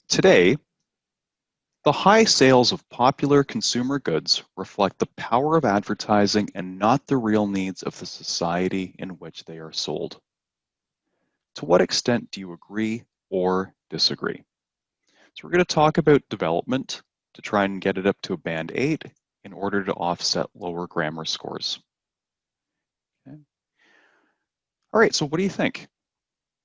Today, the high sales of popular consumer goods reflect the power of advertising and not the real needs of the society in which they are sold. To what extent do you agree or disagree? So we're going to talk about development to try and get it up to a band 8 in order to offset lower grammar scores. Okay. All right, so what do you think?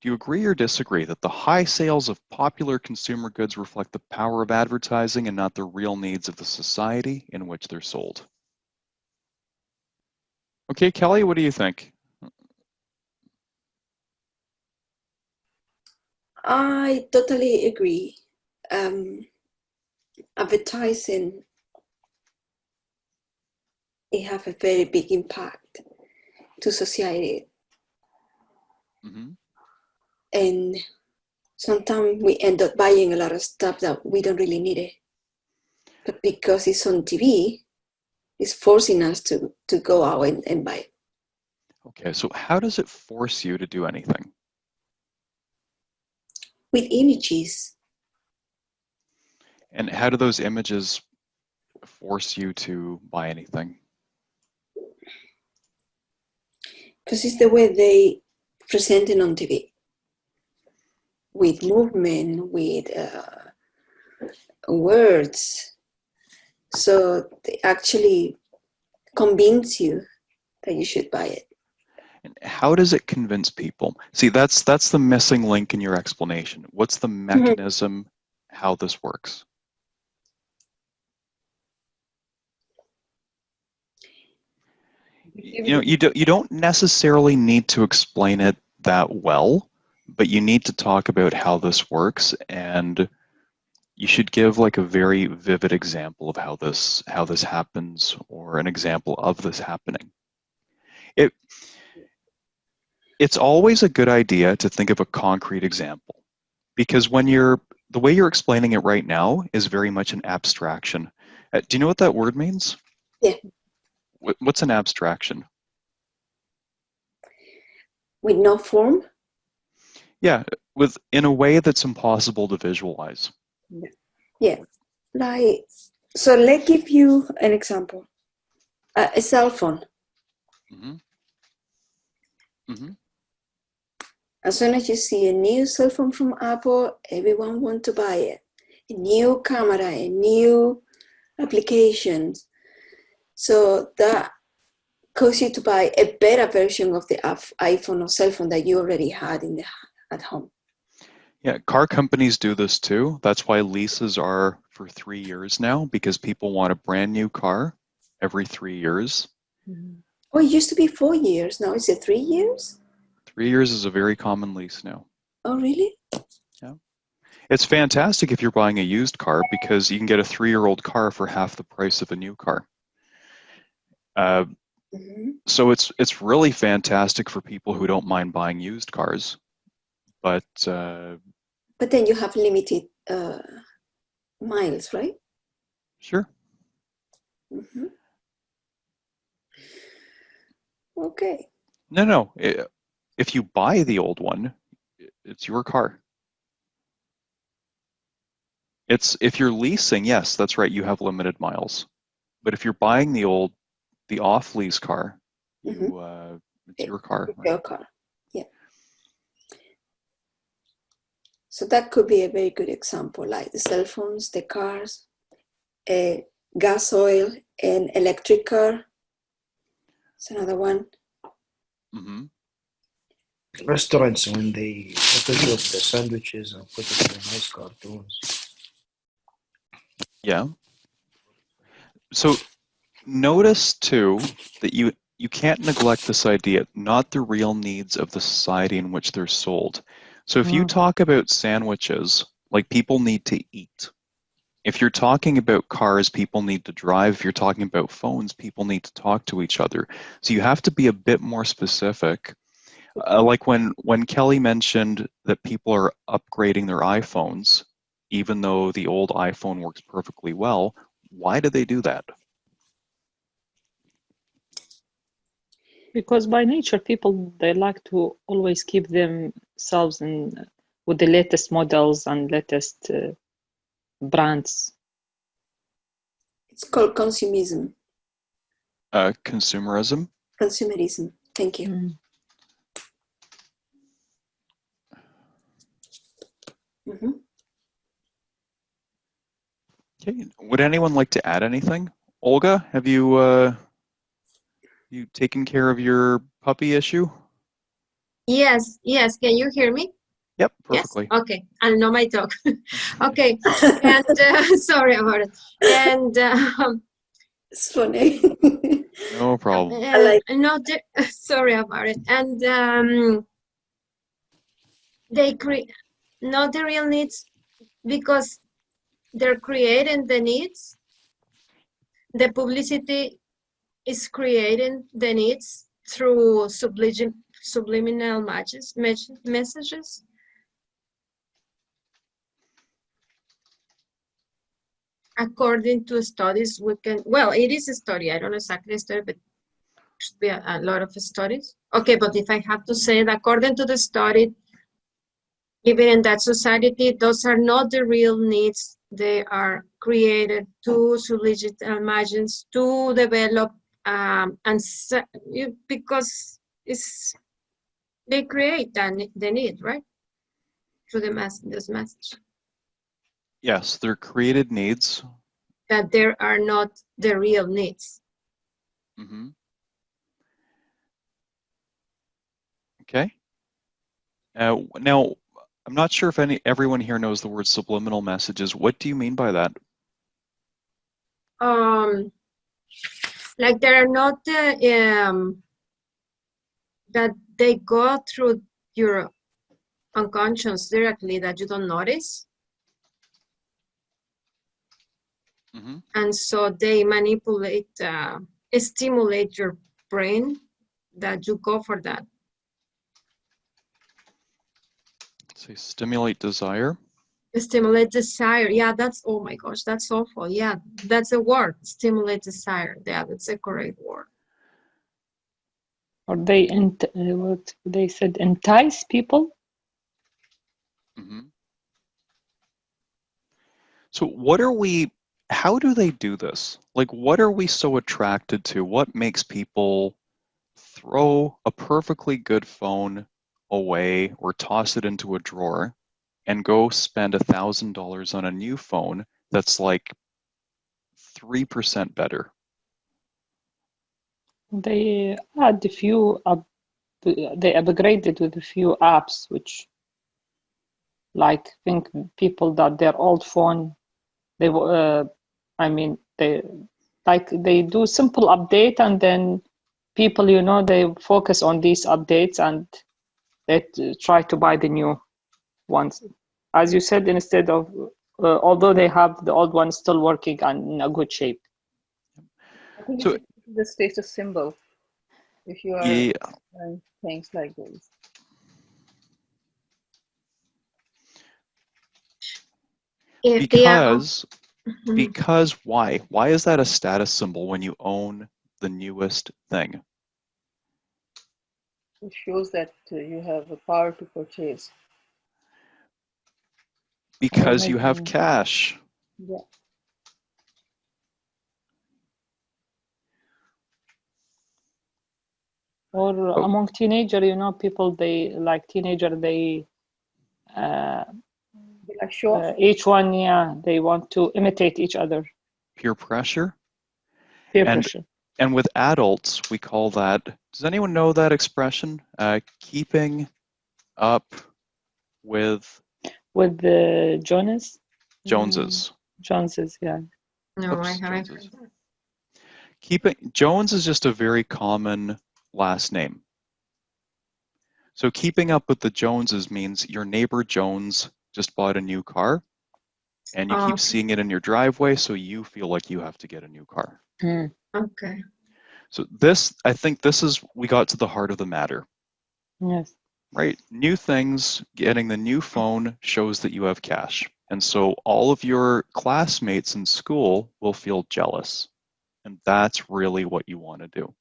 Do you agree or disagree that the high sales of popular consumer goods reflect the power of advertising and not the real needs of the society in which they're sold? Okay, Kelly, what do you think? I totally agree. Advertising, it have a very big impact to society. And sometimes we end up buying a lot of stuff that we don't really need it. But because it's on TV, it's forcing us to go out and buy it. Okay, so how does it force you to do anything? With images. And how do those images force you to buy anything? Because it's the way they present it on TV. With movement, with words. So they actually convince you that you should buy it. And how does it convince people? See, that's the missing link in your explanation. What's the mechanism, how this works? You know, you don't necessarily need to explain it that well, but you need to talk about how this works, and you should give like a very vivid example of how this happens, or an example of this happening. It's always a good idea to think of a concrete example, because when the way you're explaining it right now is very much an abstraction. Do you know what that word means? Yeah. What's an abstraction? With no form? Yeah, in a way that's impossible to visualize. Yeah. Like, so let's give you an example. A cell phone. As soon as you see a new cell phone from Apple, everyone wants to buy it. A new camera, a new applications. So that causes you to buy a better version of the iPhone or cell phone that you already had at home. Yeah, car companies do this too. That's why leases are for 3 years now, because people want a brand new car every 3 years. Oh, it used to be 4 years. Now is it 3 years? 3 years is a very common lease now. Oh, really? Yeah. It's fantastic if you're buying a used car, because you can get a 3-year-old car for half the price of a new car. So it's really fantastic for people who don't mind buying used cars. But then you have limited miles, right? Sure. Okay. No. If you buy the old one, it's your car. If you're leasing, yes, that's right, you have limited miles. But if you're buying the off-lease car, it's your car. Right? Your car, yeah. So that could be a very good example, like the cell phones, the cars, gas, oil, and electric car. It's another one. Restaurants, when they Photoshop the sandwiches and put it in nice cartoons. Yeah. So notice too that you can't neglect this idea, not the real needs of the society in which they're sold. So if you talk about sandwiches, like, people need to eat. If you're talking about cars, people need to drive. If you're talking about phones, people need to talk to each other. So you have to be a bit more specific. Like when Kelly mentioned that people are upgrading their iPhones, even though the old iPhone works perfectly well, why do they do that? Because by nature, people, they like to always keep themselves with the latest models and latest brands. It's called consumerism. Consumerism. Consumerism. Thank you. Mm. Mhm. Okay. Would anyone like to add anything? Olga, have you you taken care of your puppy issue? Yes, yes. Can you hear me? Yep, Yes. perfectly. Okay. I'll know my talk. Okay. And sorry about it. And It's funny. No problem. I like- not sorry about it. And they create not the real needs because they're creating the needs. The publicity is creating the needs through subliminal messages. According to studies, we can, well, it is a study. I don't know exactly a study, but should be a lot of studies. Okay, but if I have to say it, according to the study, even in that society, those are not the real needs. They are created to solicit margins to develop because it's they create the need, right? Through this message Yes, they're created needs. that there are not the real needs. Mm-hmm. Okay. Now, I'm not sure if everyone here knows the word subliminal messages. What do you mean by that? Like there are not that they go through your unconscious directly that you don't notice. Mm-hmm. And so they manipulate, stimulate your brain that you go for that. Say stimulate desire. Stimulate desire. Yeah, that's, oh my gosh, that's awful. Yeah, that's a word, stimulate desire. Yeah, that's a correct word. Or they what they said, entice people. Mm-hmm. So how do they do this? Like, what are we so attracted to? What makes people throw a perfectly good phone away or toss it into a drawer and go spend $1,000 on a new phone that's like 3% better? They add a few they upgraded with a few apps, which like think people that their old phone, they I mean they do simple update, and then people, they focus on these updates and they try to buy the new ones, as you said, instead of although they have the old one still working and in a good shape. I think So it's the status symbol if you are yeah, doing things like those. If they are, because why? Why is that a status symbol when you own the newest thing? It shows that you have a power to purchase. Because you have cash. Yeah. Or among teenager, people, they like teenager, they They like show off. each one, yeah, they want to imitate each other. Peer pressure. Peer pressure. And with adults, we call that, does anyone know that expression? Keeping up with the Joneses, yeah. no, Oops, I haven't Joneses. heard that. Jones is just a very common last name. So keeping up with the Joneses means your neighbor Jones just bought a new car and you keep seeing it in your driveway, so you feel like you have to get a new car. Okay. So I think we got to the heart of the matter. Yes. Right? New things, getting the new phone shows that you have cash. And so all of your classmates in school will feel jealous. And that's really what you want to do.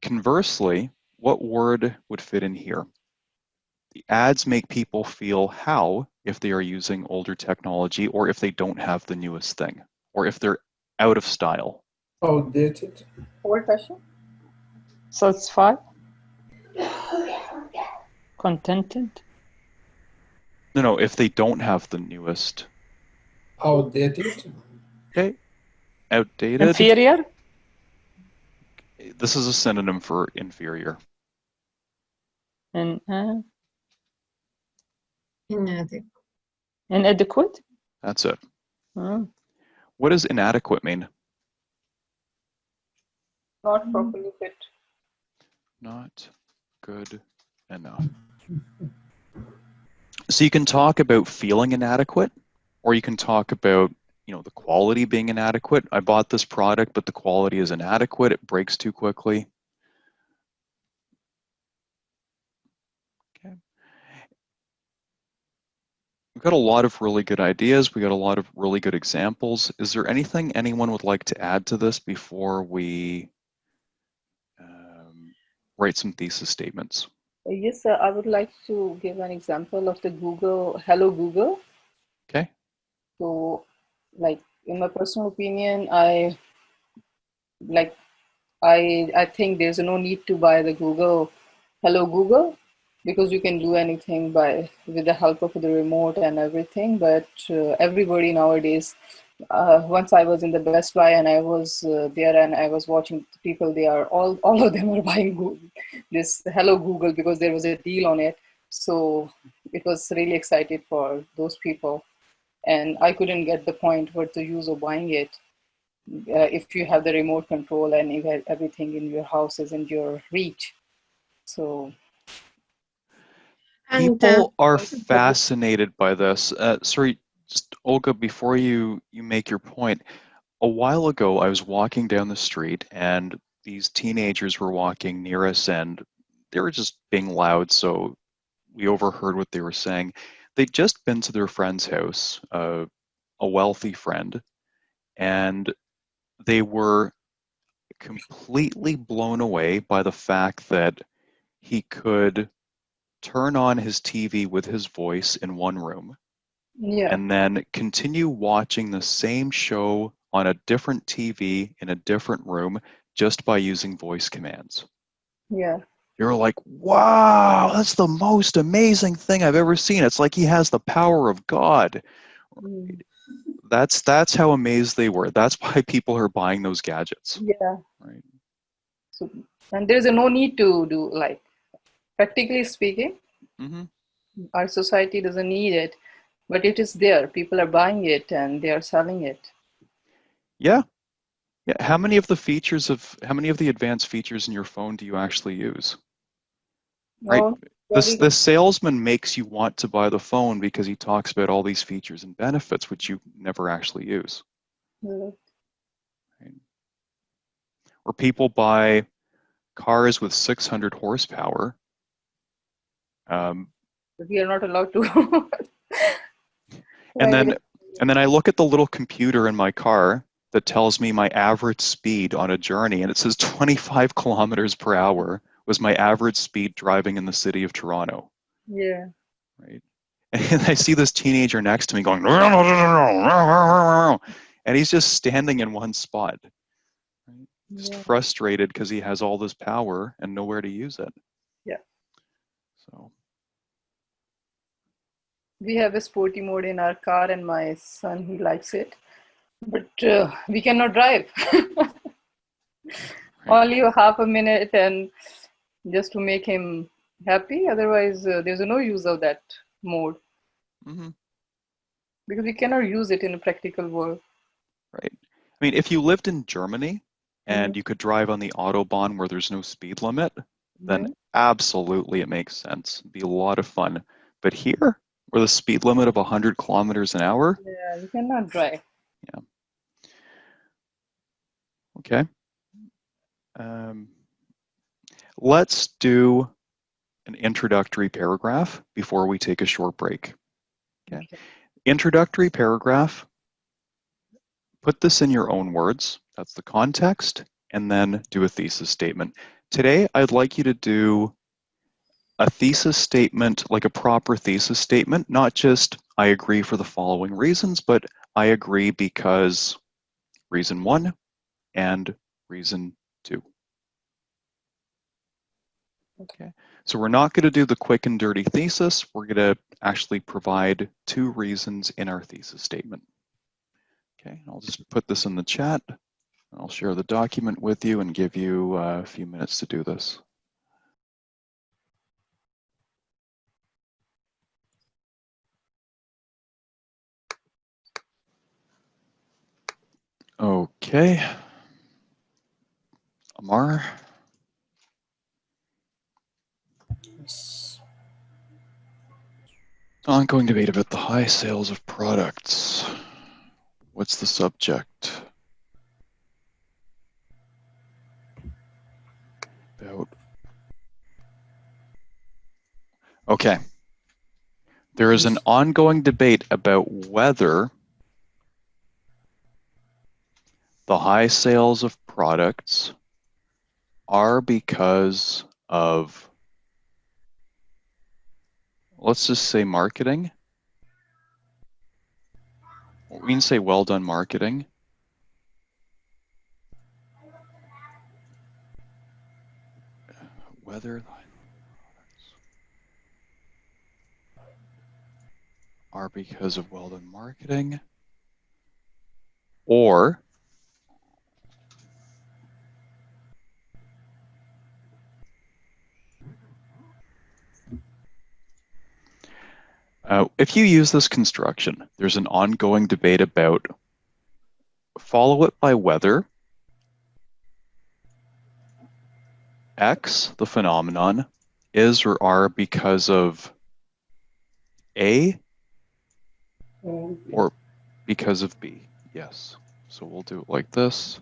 Conversely, what word would fit in here? The ads make people feel how if they are using older technology, or if they don't have the newest thing, or if they're out of style. Outdated. Old fashioned. So it's 5. Contented. No, if they don't have the newest. Outdated. Okay. Outdated. Inferior. This is a synonym for inferior. And Inadequate. inadequate. That's it. Hmm. What does inadequate mean? Not properly fit. Not good enough. So you can talk about feeling inadequate, or you can talk about, the quality being inadequate. I bought this product, but the quality is inadequate. It breaks too quickly. Okay. We've got a lot of really good ideas. We got a lot of really good examples. Is there anything anyone would like to add to this before we write some thesis statements? Yes, sir. I would like to give an example of the Google, Hello Google. Okay. So, like, in my personal opinion, I think there's no need to buy the Hello Google, because you can do anything with the help of the remote and everything. But everybody nowadays, once I was in the Best Buy and I was there and I was watching people, they are all of them are buying this Hello Google because there was a deal on it. So it was really excited for those people, and I couldn't get the point what the use of buying it. If you have the remote control and you have everything in your house is in your reach. So people are fascinated by this. Sorry, just Olga, before you make your point, a while ago I was walking down the street and these teenagers were walking near us and they were just being loud, so we overheard what they were saying. They'd just been to their friend's house, a wealthy friend, and they were completely blown away by the fact that he could turn on his TV with his voice in one room, yeah, and then continue watching the same show on a different TV in a different room just by using voice commands. yeah. You're like, wow, that's the most amazing thing I've ever seen. It's like he has the power of God. Mm. That's how amazed they were. That's why people are buying those gadgets. Yeah. Right. So, and there's no need to do, like, practically speaking, Mm-hmm. our society doesn't need it, but it is there. People are buying it and they are selling it. Yeah. Yeah. How many of the advanced features in your phone do you actually use? Right. No, The salesman makes you want to buy the phone because he talks about all these features and benefits which you never actually use. very, Right? Or people buy cars with 600 horsepower. we are not allowed to. And then I look at the little computer in my car that tells me my average speed on a journey, and it says 25 kilometers per hour was my average speed driving in the city of Toronto. Yeah. Right. And I see this teenager next to me going, and he's just standing in one spot. Right? Just frustrated because he has all this power and nowhere to use it. Yeah. So We have a sporty mode in our car, and my son, he likes it, but we cannot drive. Only half a minute, and just to make him happy. Otherwise, there's no use of that mode. Mm-hmm. Because we cannot use it in a practical world. Right. I mean, if you lived in Germany and you could drive on the Autobahn where there's no speed limit, then absolutely it makes sense. It'd be a lot of fun. But here, where the speed limit of 100 kilometers an hour, Yeah, you cannot drive. yeah. Okay. Let's do an introductory paragraph before we take a short break. Okay. Introductory paragraph. Put this in your own words. That's the context, and then do a thesis statement. Today, I'd like you to do a thesis statement, like a proper thesis statement, not just I agree for the following reasons, but I agree because reason 1 and reason 2. Okay, so we're not going to do the quick and dirty thesis. We're going to actually provide 2 reasons in our thesis statement. Okay, I'll just put this in the chat. I'll share the document with you and give you a few minutes to do this. Okay. Amar? Yes. Ongoing debate about the high sales of products. What's the subject? About. Okay. There is an ongoing debate about whether the high sales of products are because of, let's just say marketing. We can say well done marketing. Whether the products are because of well done marketing or if you use this construction, there's an ongoing debate about follow it by whether X, the phenomenon, is or are because of A or because of B. Yes. So we'll do it like this.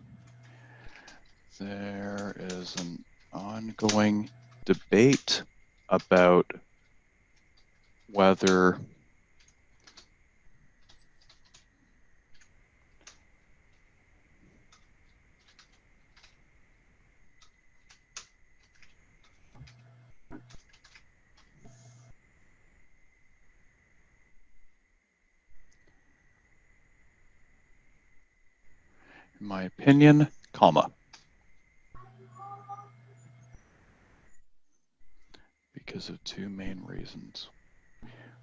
There is an ongoing debate about whether in my opinion, comma. Because of 2 main reasons.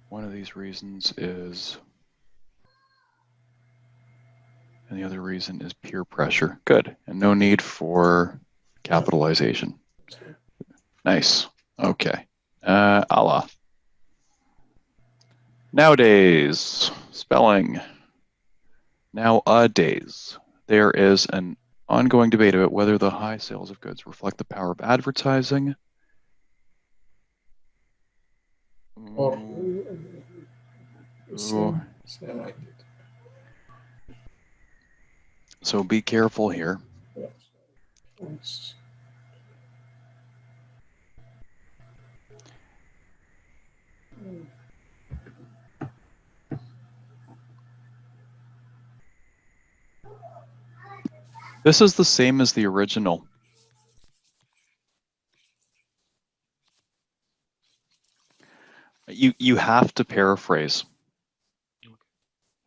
One of these reasons is, and the other reason is peer pressure. Good, and no need for capitalization. Nice, okay. Allah. Nowadays, spelling. Nowadays, there is an ongoing debate about whether the high sales of goods reflect the power of advertising. Or Ooh. same I did. So be careful here. Yes. This is the same as the original. You have to paraphrase.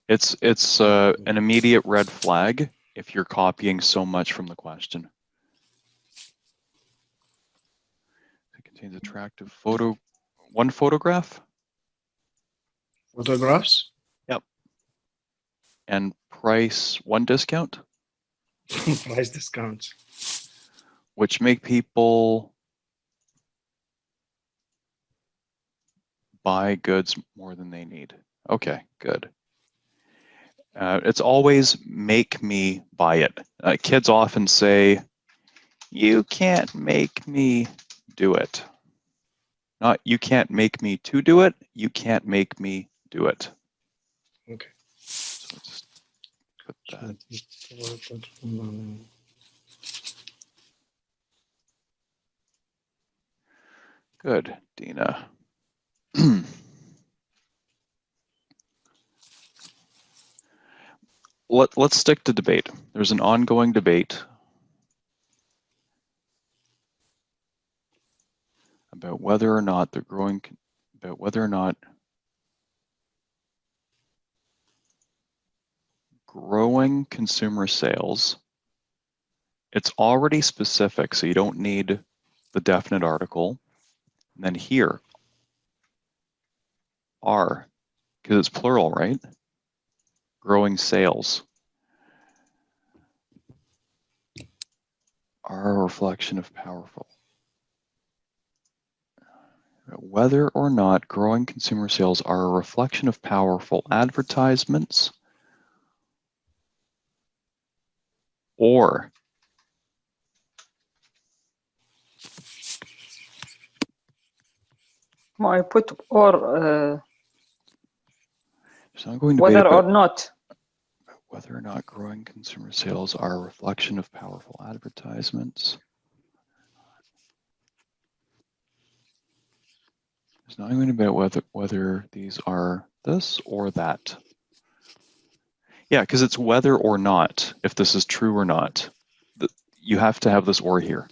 It's an immediate red flag if you're copying so much from the question. It contains attractive one photograph. Photographs? Yep. And price 1 discount. Price discounts. Which make people buy goods more than they need. Okay, good. It's always make me buy it. Kids often say, you can't make me do it. Not you can't make me to do it, you can't make me do it. Okay. So let's put that. Good, Dina. Let's stick to debate. There's an ongoing debate about whether or not they're growing, about whether or not growing consumer sales. It's already specific, so you don't need the definite article. And then here, are, because it's plural, right? Growing sales are a reflection of powerful. Whether or not growing consumer sales are a reflection of powerful advertisements or Well, I put or so I'm going to whether debate or about not. whether or not growing consumer sales are a reflection of powerful advertisements. It's not going to be about whether these are this or that. Yeah, because it's whether or not, if this is true or not. You have to have this or here.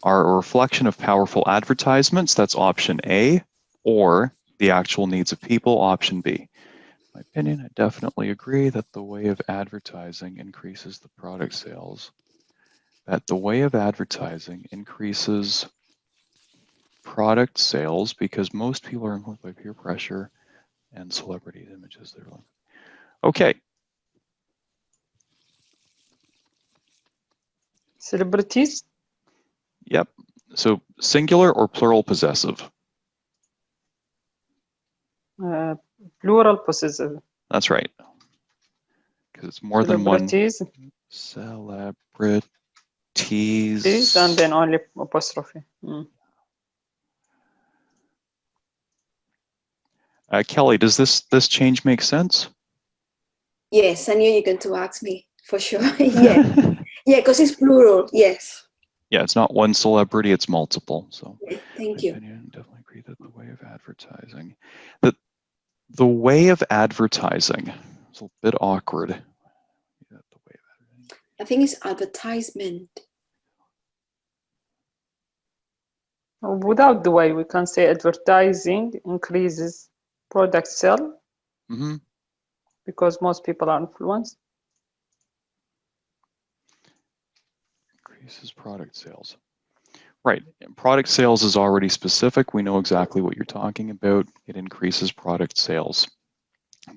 Are a reflection of powerful advertisements, that's option A, or the actual needs of people, option B. In my opinion, I definitely agree that the way of advertising increases the product sales. That the way of advertising increases product sales because most people are influenced by peer pressure and celebrity images. Okay. Celebrities? Yep. So singular or plural possessive? Plural possessive. That's right. Because it's more than one. Celebrities. Celebrities. And then only apostrophe. Kelly, does this change make sense? Yes, I knew you were going to ask me for sure. Yeah, yeah, because it's plural. Yes. Yeah, it's not one celebrity; it's multiple. So, Yeah, thank you. I definitely agree that the way of advertising, the way of advertising is a bit awkward. I think it's advertisement. Without the way, we can say advertising increases product sale because most people are influenced. Increases product sales. Right. Product sales is already specific. We know exactly what you're talking about. It increases product sales.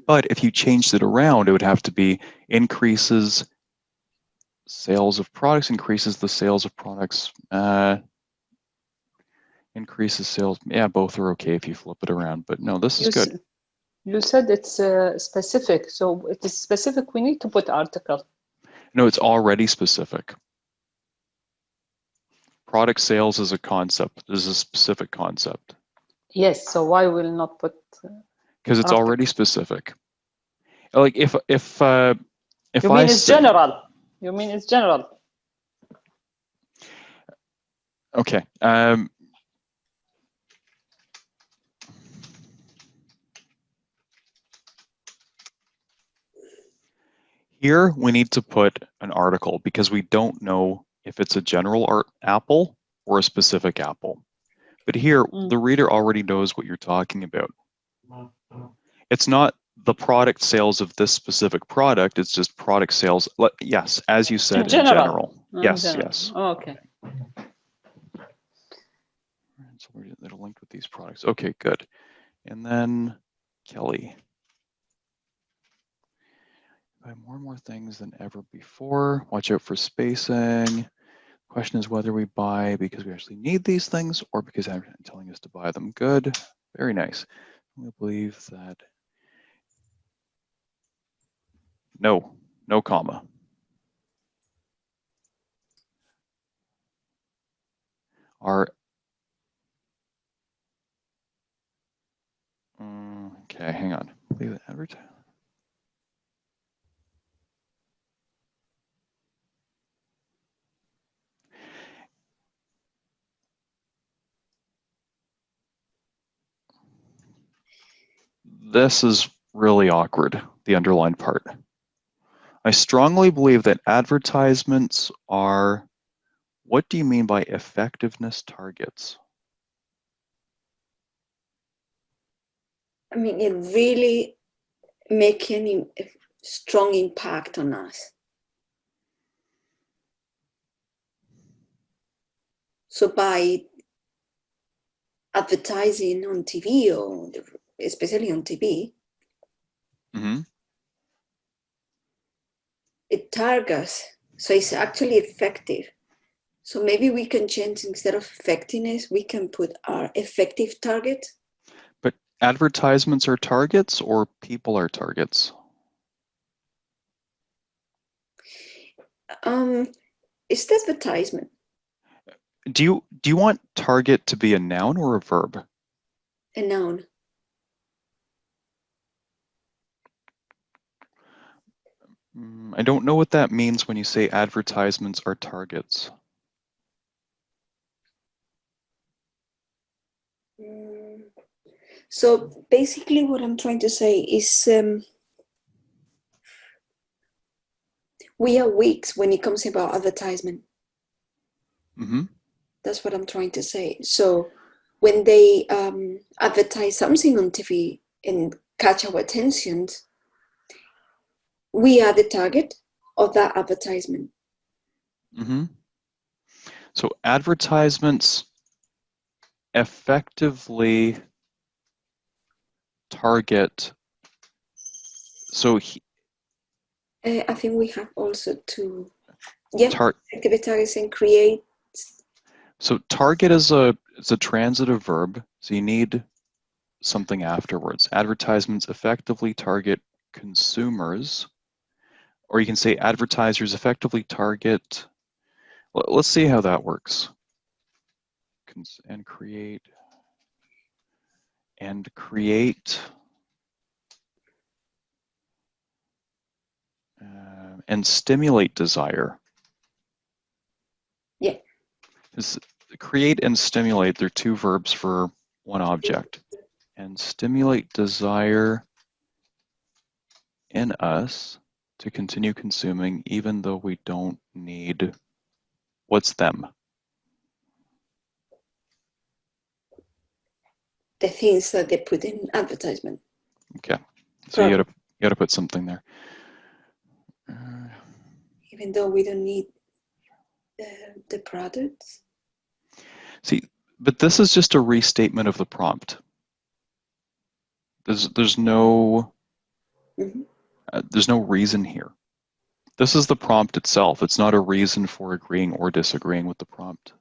But if you changed it around, it would have to be increases sales of products, increases the sales of products, increases sales. Yeah, both are okay if you flip it around, but no, this is good. You said it's specific, so it is specific. We need to put article. No, it's already specific. Product sales is a concept. This is a specific concept. Yes, so why will not put? Because it's already specific. Like if you mean it's general. You mean it's general. Okay. Here we need to put an article because we don't know if it's a general apple or a specific apple. But here, the reader already knows what you're talking about. It's not the product sales of this specific product, it's just product sales. Yes, as you said, in general. Yes, yes. Oh, okay. So they're linked with these products. Okay, good. And then Kelly. Buy more and more things than ever before. Watch out for spacing. Question is whether we buy because we actually need these things or because I'm telling us to buy them. Good. Very nice. We believe that. No, no comma. Okay, hang on. Leave it advertise. This is really awkward, the underlined part. I strongly believe that advertisements are, what do you mean by effectiveness targets? I mean, it really making a strong impact on us. So by advertising on TV, or especially on TV, Mm-hmm. it targets, so it's actually effective. So maybe we can change, instead of effectiveness, we can put our effective target. But advertisements are targets or people are targets? It's the advertisement. Do you want target to be a noun or a verb? A noun. I don't know what that means when you say advertisements are targets. So basically what I'm trying to say is we are weak when it comes about advertisement. Mm-hmm. That's what I'm trying to say. So when they advertise something on TV and catch our attention, we are the target of that advertisement. Mm-hmm. So advertisements effectively target. So I think we have also to, effective targets and create. So target is a transitive verb, so you need something afterwards. Advertisements effectively target consumers, or you can say advertisers effectively target. Let's see how that works. And create and stimulate desire. Yeah. Create and stimulate, they're two verbs for one object. And stimulate desire in us to continue consuming even though we don't need, what's them? The things that they put in advertisement. Okay, so you gotta put something there. Even though we don't need the products. See, but this is just a restatement of the prompt. There's no there's no reason here. This is the prompt itself. It's not a reason for agreeing or disagreeing with the prompt.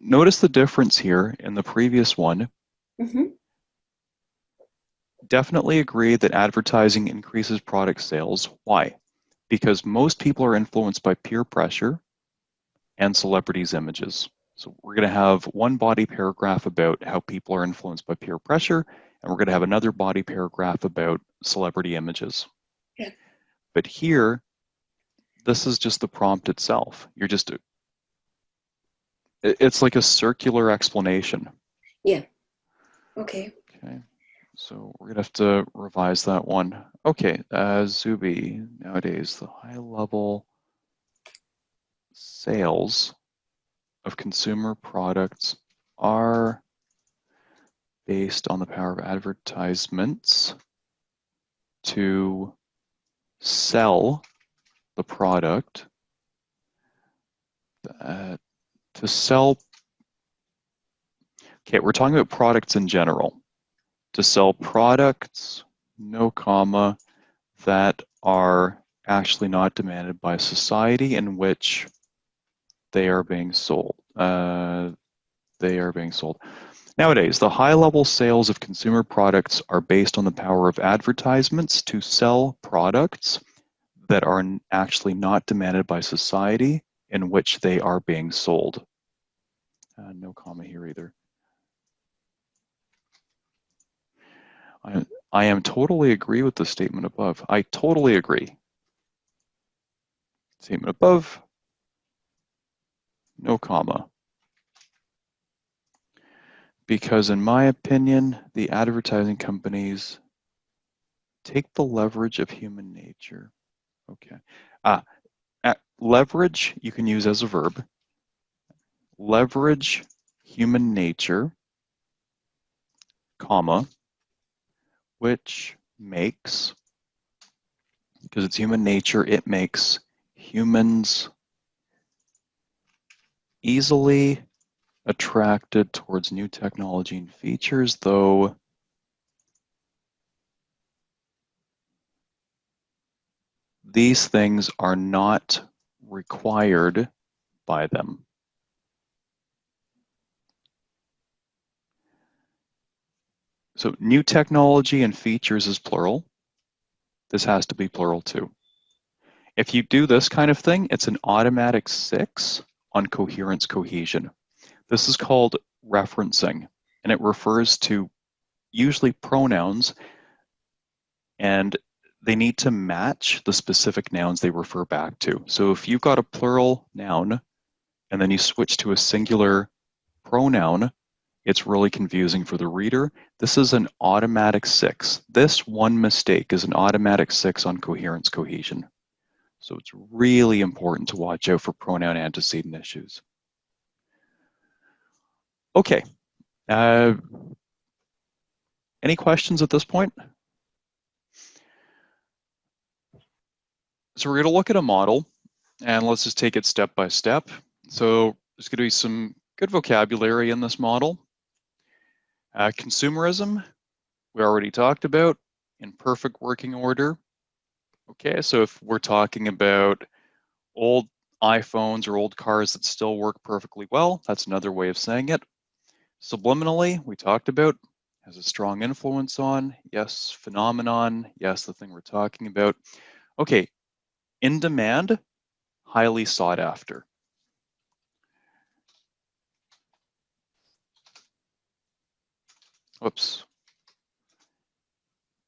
Notice the difference here in the previous one. Definitely agree that advertising increases product sales. Why? Because most people are influenced by peer pressure and celebrities' images. So we're going to have one body paragraph about how people are influenced by peer pressure, and we're going to have another body paragraph about celebrity images. Yeah. But here, this is just the prompt itself. It's like a circular explanation. Yeah. Okay. Okay. So we're going to have to revise that one. Okay, Zubi, nowadays the high-level sales of consumer products are based on the power of advertisements to sell the product, to sell, okay, we're talking about products in general. To sell products, no comma, that are actually not demanded by society in which they are being sold. Nowadays, the high-level sales of consumer products are based on the power of advertisements to sell products that are actually not demanded by society in which they are being sold. No comma here either. I am totally agree with the statement above. I totally agree. Statement above, no comma. Because in my opinion, the advertising companies take the leverage of human nature. Okay. Leverage you can use as a verb. Leverage human nature, comma, which makes, because it's human nature, it makes humans easily attracted towards new technology and features, though these things are not required by them. So new technology and features is plural. This has to be plural too. If you do this kind of thing, it's an automatic 6 on coherence cohesion. This is called referencing, and it refers to usually pronouns, and they need to match the specific nouns they refer back to. So if you've got a plural noun and then you switch to a singular pronoun, it's really confusing for the reader. This is an automatic 6. This one mistake is an automatic 6 on coherence cohesion. So it's really important to watch out for pronoun antecedent issues. Okay. Any questions at this point? So we're going to look at a model, and let's just take it step by step. So there's going to be some good vocabulary in this model. Consumerism, we already talked about, in perfect working order. Okay, so if we're talking about old iPhones or old cars that still work perfectly well, that's another way of saying it. Subliminally, we talked about, has a strong influence on, yes, phenomenon, yes, the thing we're talking about. Okay, in demand, highly sought after. Whoops.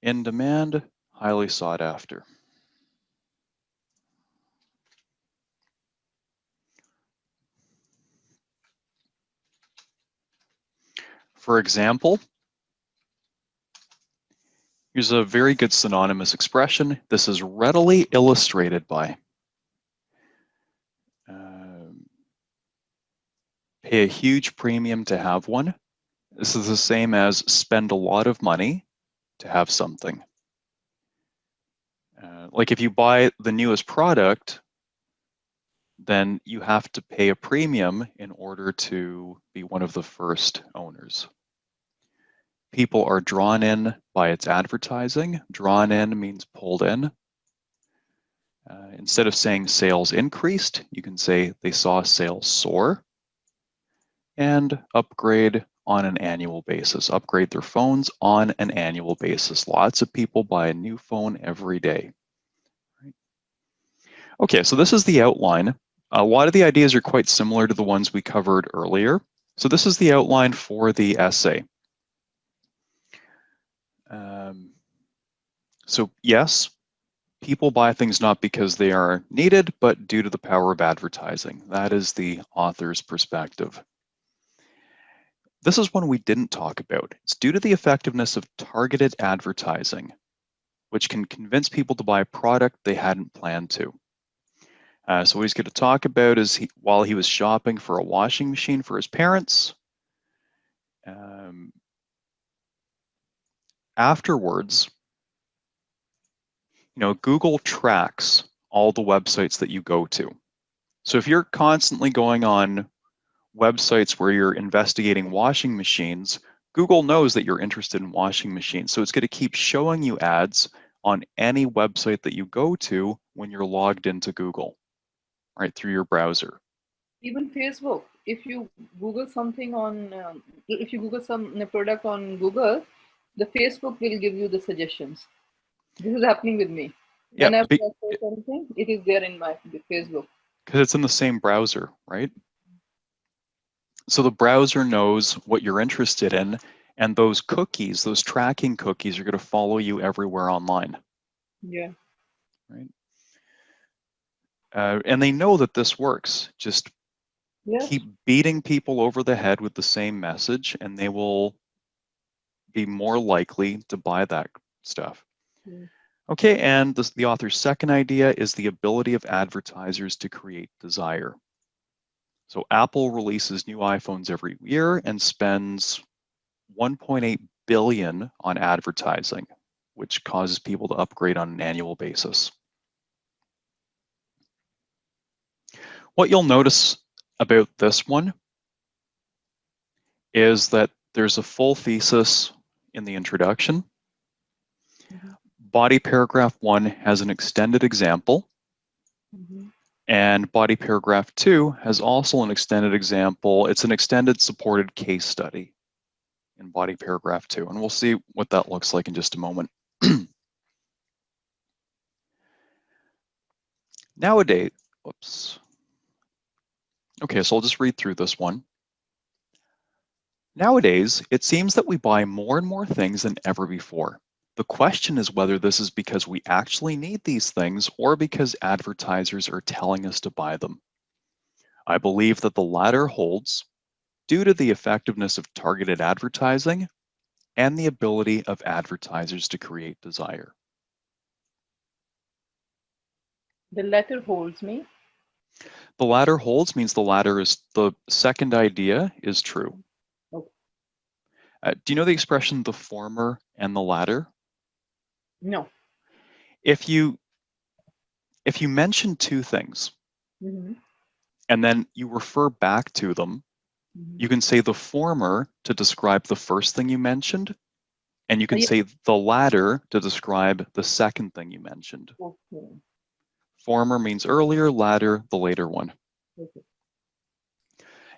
In demand, highly sought after. For example, here's a very good synonymous expression. This is readily illustrated by. Pay a huge premium to have one. This is the same as spend a lot of money to have something. Like if you buy the newest product, then you have to pay a premium in order to be one of the first owners. People are drawn in by its advertising. Drawn in means pulled in. Instead of saying sales increased, you can say they saw sales soar. And upgrade on an annual basis. Upgrade their phones on an annual basis. Lots of people buy a new phone every day. Okay, so this is the outline. A lot of the ideas are quite similar to the ones we covered earlier. So this is the outline for the essay. So yes, people buy things not because they are needed, but due to the power of advertising. That is the author's perspective. This is one we didn't talk about. It's due to the effectiveness of targeted advertising, which can convince people to buy a product they hadn't planned to. So what he's going to talk about is while he was shopping for a washing machine for his parents, afterwards, Google tracks all the websites that you go to. So if you're constantly going on websites where you're investigating washing machines, Google knows that you're interested in washing machines. So it's going to keep showing you ads on any website that you go to when you're logged into Google, right, through your browser. Even Facebook, if you Google something on, if you Google some product on Google, the Facebook will give you the suggestions. This is happening with me. Yeah, Whenever I search something, it is there in my Facebook. Because it's in the same browser, right? So the browser knows what you're interested in, and those cookies, those tracking cookies, are going to follow you everywhere online. Yeah. Right. And they know that this works. Just keep beating people over the head with the same message, and they will be more likely to buy that stuff. Yeah. Okay, and the author's second idea is the ability of advertisers to create desire. So Apple releases new iPhones every year and spends 1.8 billion on advertising, which causes people to upgrade on an annual basis. What you'll notice about this one is that there's a full thesis in the introduction. Body paragraph 1 has an extended example, and body paragraph 2 has also an extended example. It's an extended supported case study in body paragraph 2, and we'll see what that looks like in just a moment. Nowadays, whoops. Okay, so I'll just read through this one. Nowadays, it seems that we buy more and more things than ever before. The question is whether this is because we actually need these things or because advertisers are telling us to buy them. I believe that the latter holds due to the effectiveness of targeted advertising and the ability of advertisers to create desire. The letter holds me. The latter holds means the latter is the second idea is true. Okay. Do you know the expression the former and the latter? No. If you mention two things and then you refer back to them, you can say the former to describe the first thing you mentioned, and you can say the latter to describe the second thing you mentioned. Okay. Former means earlier, latter, the later one. Okay.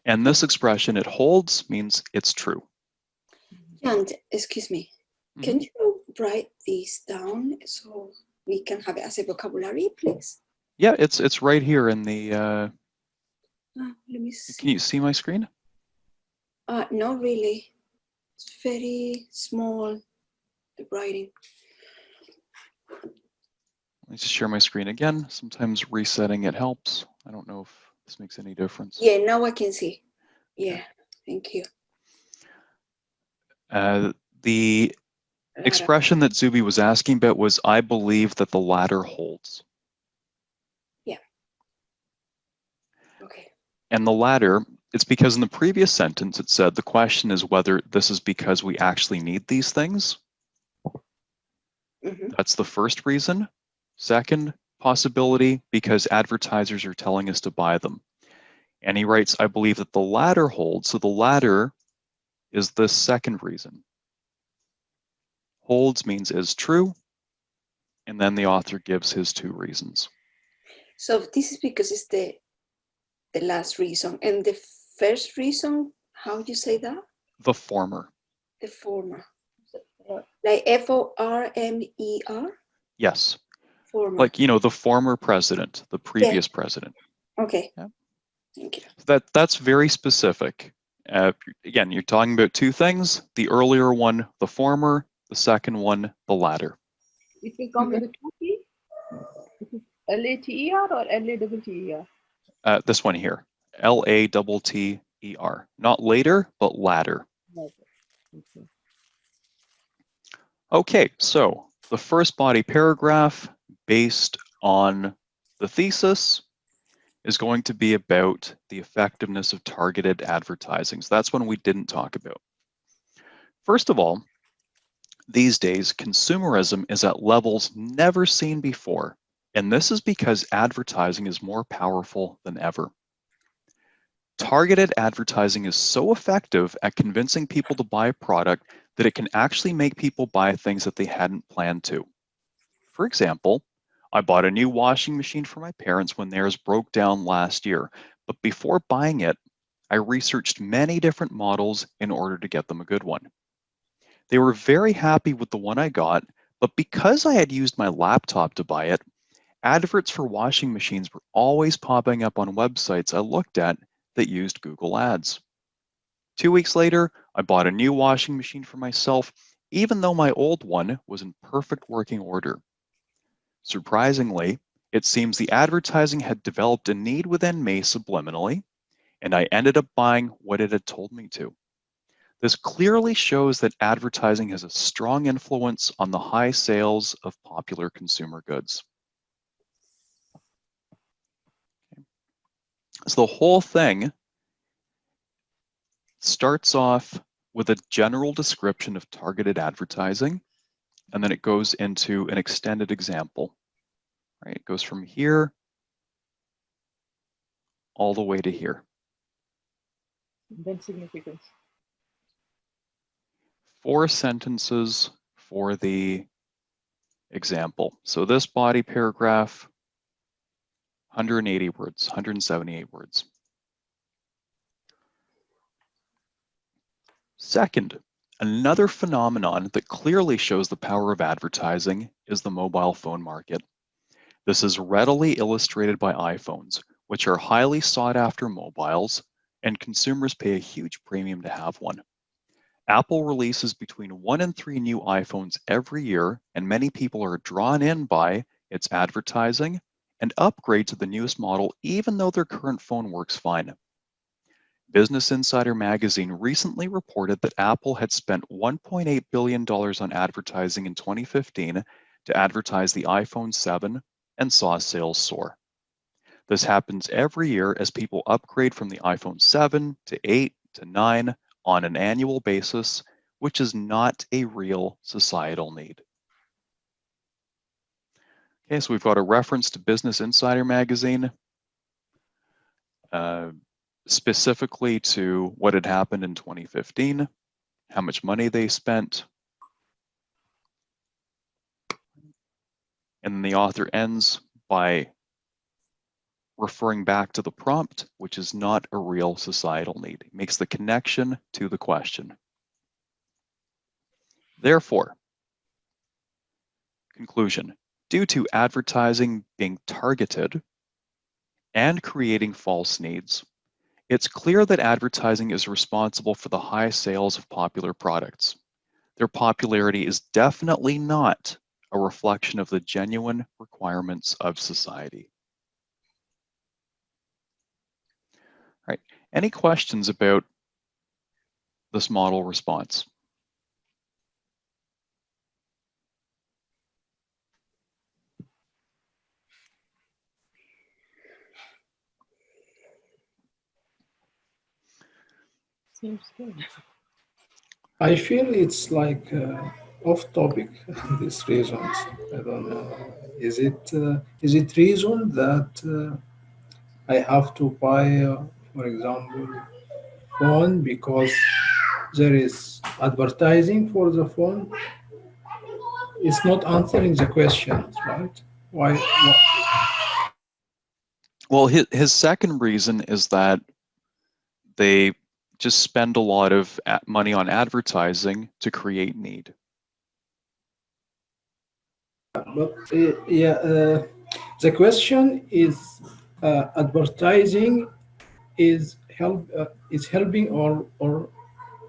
And this expression, it holds, means it's true. And excuse me, can you write these down so we can have it as a vocabulary, please? Yeah, it's right here in the. Let me see. Can you see my screen? Not really. It's very small, the writing. Let me just share my screen again. Sometimes resetting it helps. I don't know if this makes any difference. Yeah, now I can see. Yeah, thank you. The expression that Zubi was asking about was, I believe that the latter holds. Yeah. Okay. And the latter, it's because in the previous sentence it said the question is whether this is because we actually need these things. That's the first reason. Second possibility, because advertisers are telling us to buy them. And he writes, I believe that the latter holds. So the latter is the second reason. Holds means is true. And then the author gives his two reasons. So this is because it's the last reason. And the first reason, how do you say that? The former. The former. Like F-O-R-M-E-R? Yes. Former. Like, you know, the former president, the previous president. Okay. Yeah. Thank you. That's very specific. Again, you're talking about two things. The earlier one, the former. The second one, the latter. It will come with a 2T? L-A-T-E-R or L-A-T-T-E-R? This one here, L-A-T-T-E-R. Not later, but latter. Okay. Okay, so the first body paragraph based on the thesis is going to be about the effectiveness of targeted advertising. So that's one we didn't talk about. First of all, these days, consumerism is at levels never seen before, and this is because advertising is more powerful than ever. Targeted advertising is so effective at convincing people to buy a product that it can actually make people buy things that they hadn't planned to. For example, I bought a new washing machine for my parents when theirs broke down last year, but before buying it, I researched many different models in order to get them a good one. They were very happy with the one I got, but because I had used my laptop to buy it, adverts for washing machines were always popping up on websites I looked at that used Google Ads. 2 weeks later, I bought a new washing machine for myself, even though my old one was in perfect working order. Surprisingly, it seems the advertising had developed a need within me subliminally, and I ended up buying what it had told me to. This clearly shows that advertising has a strong influence on the high sales of popular consumer goods. So the whole thing starts off with a general description of targeted advertising, and then it goes into an extended example. Right? It goes from here all the way to here. Then significance. 4 sentences for the example. So this body paragraph, 180 words, 178 words. Second, another phenomenon that clearly shows the power of advertising is the mobile phone market. This is readily illustrated by iPhones, which are highly sought after mobiles, and consumers pay a huge premium to have one. Apple releases between 1 and 3 new iPhones every year, and many people are drawn in by its advertising and upgrade to the newest model even though their current phone works fine. Business Insider magazine recently reported that Apple had spent $1.8 billion on advertising in 2015 to advertise the iPhone 7 and saw sales soar. This happens every year as people upgrade from the iPhone 7 to 8 to 9 on an annual basis, which is not a real societal need. Okay, so we've got a reference to Business Insider magazine, specifically to what had happened in 2015, how much money they spent, and then the author ends by referring back to the prompt, which is not a real societal need. It makes the connection to the question. Therefore, conclusion, due to advertising being targeted and creating false needs, it's clear that advertising is responsible for the high sales of popular products. Their popularity is definitely not a reflection of the genuine requirements of society. All right, any questions about this model response? Seems good. I feel it's like off topic. These reasons. I don't know. Is it reason that I have to buy, for example, phone because there is advertising for the phone? It's not answering the questions, right? Why? Well, his second reason is that they just spend a lot of money on advertising to create need. But the question is, advertising is helping or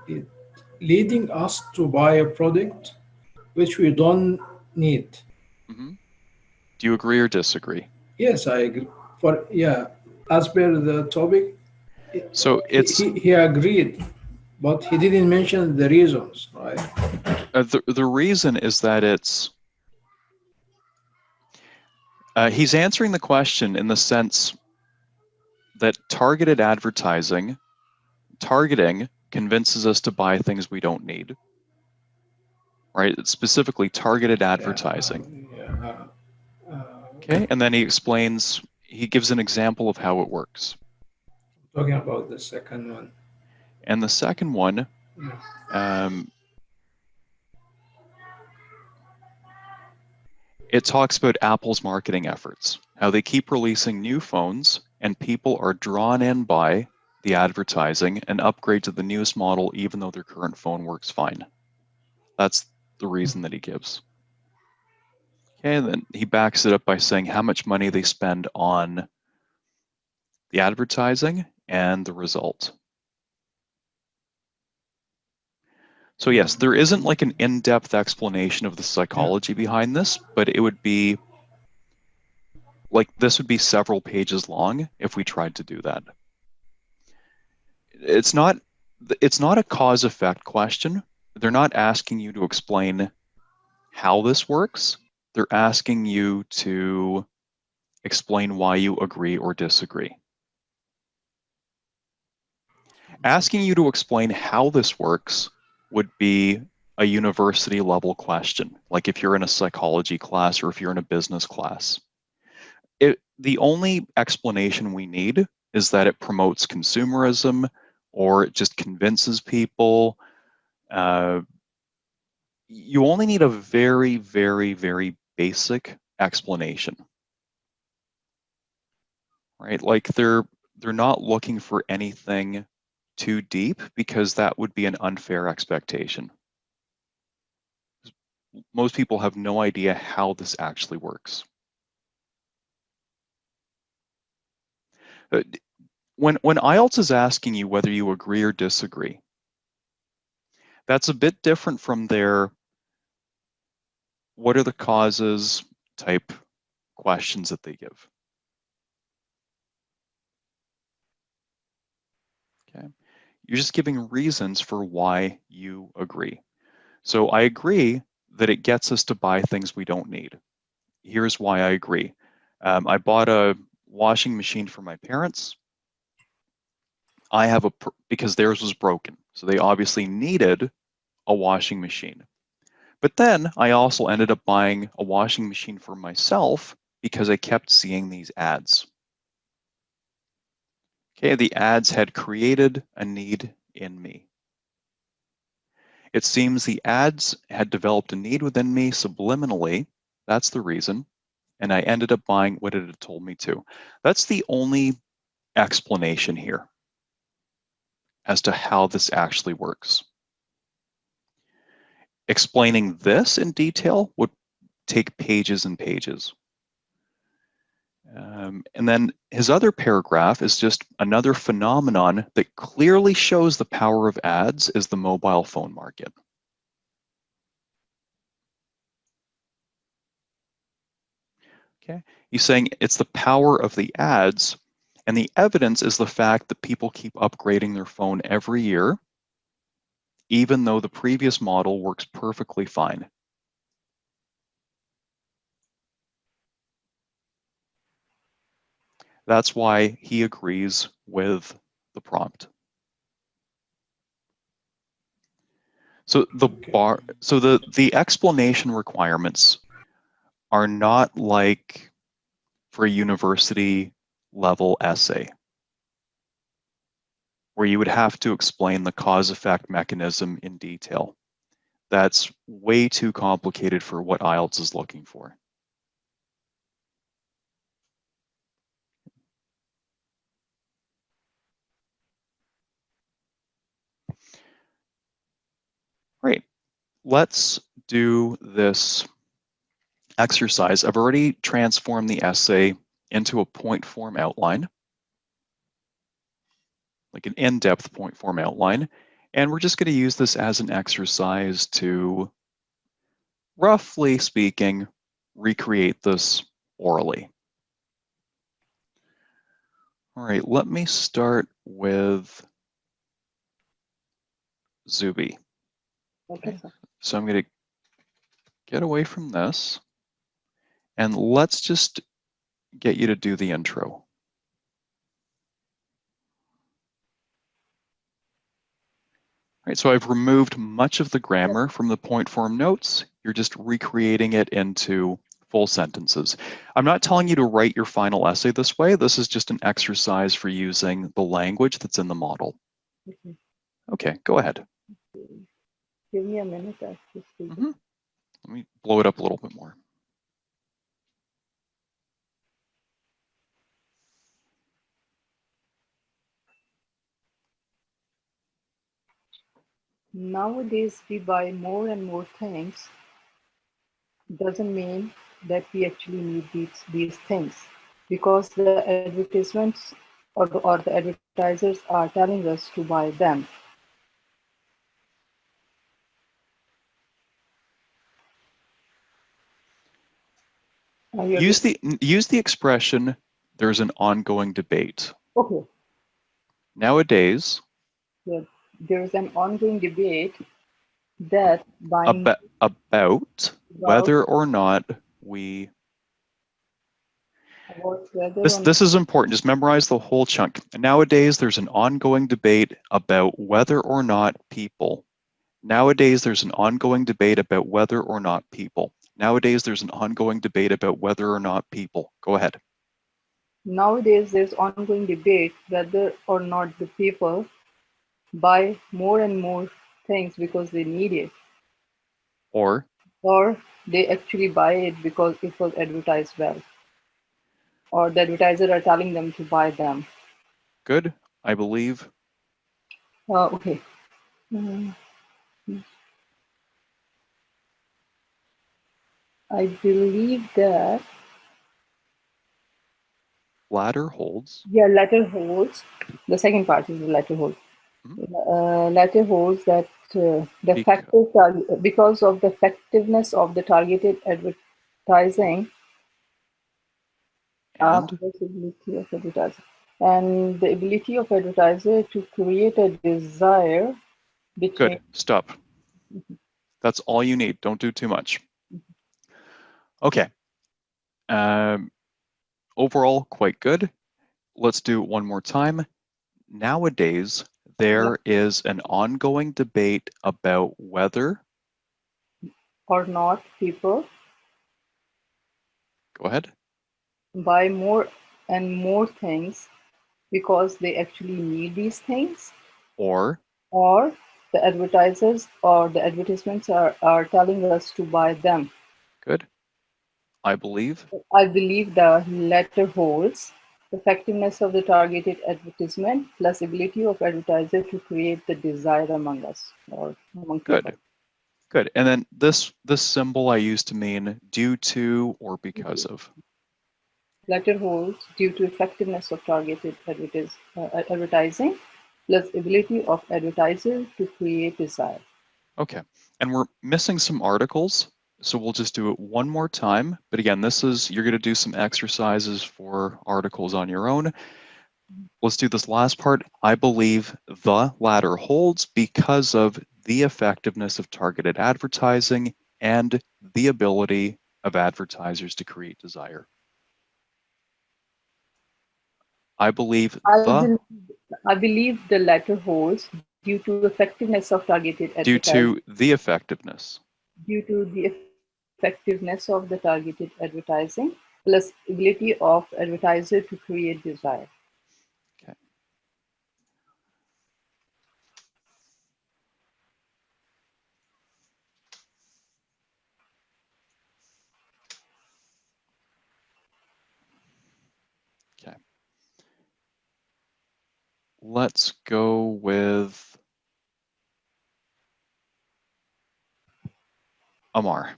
it leading us to buy a product which we don't need. Mm-hmm. Do you agree or disagree? Yes, I agree. As per the topic, So it's he agreed, but he didn't mention the reasons, right? the reason is that it's he's answering the question in the sense that targeting convinces us to buy things we don't need. Right? It's specifically targeted advertising. Okay, and then he gives an example of how it works. Talking about the second one. And the second one, it talks about Apple's marketing efforts, how they keep releasing new phones and people are drawn in by the advertising and upgrade to the newest model even though their current phone works fine. That's the reason that he gives. Okay, and then he backs it up by saying how much money they spend on the advertising and the result. So yes, there isn't like an in-depth explanation of the psychology behind this, but it would be like this would be several pages long if we tried to do that. It's not a cause-effect question. They're not asking you to explain how this works. They're asking you to explain why you agree or disagree. Asking you to explain how this works would be a university level question, like if you're in a psychology class or if you're in a business class. The only explanation we need is that it promotes consumerism or it just convinces people. You only need a very, very, very basic explanation, right? Like they're not looking for anything too deep because that would be an unfair expectation. Most people have no idea how this actually works. When IELTS is asking you whether you agree or disagree, that's a bit different from their what are the causes type questions that they give. Okay, you're just giving reasons for why you agree. So I agree that it gets us to buy things we don't need. Here's why I agree. I bought a washing machine for my parents. I have because theirs was broken. So they obviously needed a washing machine. But then I also ended up buying a washing machine for myself because I kept seeing these ads. Okay, the ads had created a need in me. It seems the ads had developed a need within me subliminally. That's the reason. And I ended up buying what it had told me to. That's the only explanation here as to how this actually works. Explaining this in detail would take pages and pages. And then his other paragraph is just another phenomenon that clearly shows the power of ads is the mobile phone market. Okay, he's saying it's the power of the ads, and the evidence is the fact that people keep upgrading their phone every year, even though the previous model works perfectly fine. That's why he agrees with the prompt. So the explanation requirements are not like for a university level essay, where you would have to explain the cause-effect mechanism in detail. That's way too complicated for what IELTS is looking for. Great. Let's do this exercise. I've already transformed the essay into a point form outline, like an in-depth point form outline. And we're just going to use this as an exercise to, roughly speaking, recreate this orally. All right, let me start with Zuby. Okay. So I'm going to get away from this, and let's just get you to do the intro. Right, so I've removed much of the grammar from the point form notes. You're just recreating it into full sentences. I'm not telling you to write your final essay this way. This is just an exercise for using the language that's in the model. Okay. Okay, go ahead. Give me a minute. Let me blow it up a little bit more. Nowadays, we buy more and more things. Doesn't mean that we actually need these things, because the advertisements or the advertisers are telling us to buy them. Use the expression, there's an ongoing debate. Okay. Nowadays, there's an ongoing debate that buying about whether or not we Whether or This is important. Just memorize the whole chunk. Nowadays, there's an ongoing debate about whether or not people. Nowadays, there's an ongoing debate about whether or not people. Nowadays, there's an ongoing debate about whether or not people. Go ahead. Nowadays, there's ongoing debate whether or not the people buy more and more things because they need it, Or, or they actually buy it because it was advertised well, or the advertisers are telling them to buy them. good, I believe. Okay. I believe that, Latter holds. yeah, letter holds. The second part is the letter hold. Letter holds that the effective because of the effectiveness of the targeted advertising And? possibility of advertising and the ability of advertiser to create a desire between. Good, stop. That's all you need. Don't do too much. Okay. Overall, quite good. Let's do it one more time. Nowadays, there is an ongoing debate about whether or not people go ahead, buy more and more things because they actually need these things, or the advertisers or the advertisements are telling us to buy them. good, I believe. I believe the latter holds. Effectiveness of the targeted advertisement plus ability of advertiser to create the desire among us or among people. Good, good. And then this symbol I use to mean due to or because of. Latter holds due to effectiveness of targeted advertising plus ability of advertiser to create desire. Okay, and we're missing some articles, so we'll just do it one more time. But again, you're going to do some exercises for articles on your own. Let's do this last part. I believe the latter holds because of the effectiveness of targeted advertising and the ability of advertisers to create desire. I believe I believe the latter holds due to effectiveness of targeted advertising. Due to the effectiveness. Due to the effectiveness of the targeted advertising plus ability of advertiser to create desire. Okay. Okay. Let's go with Amar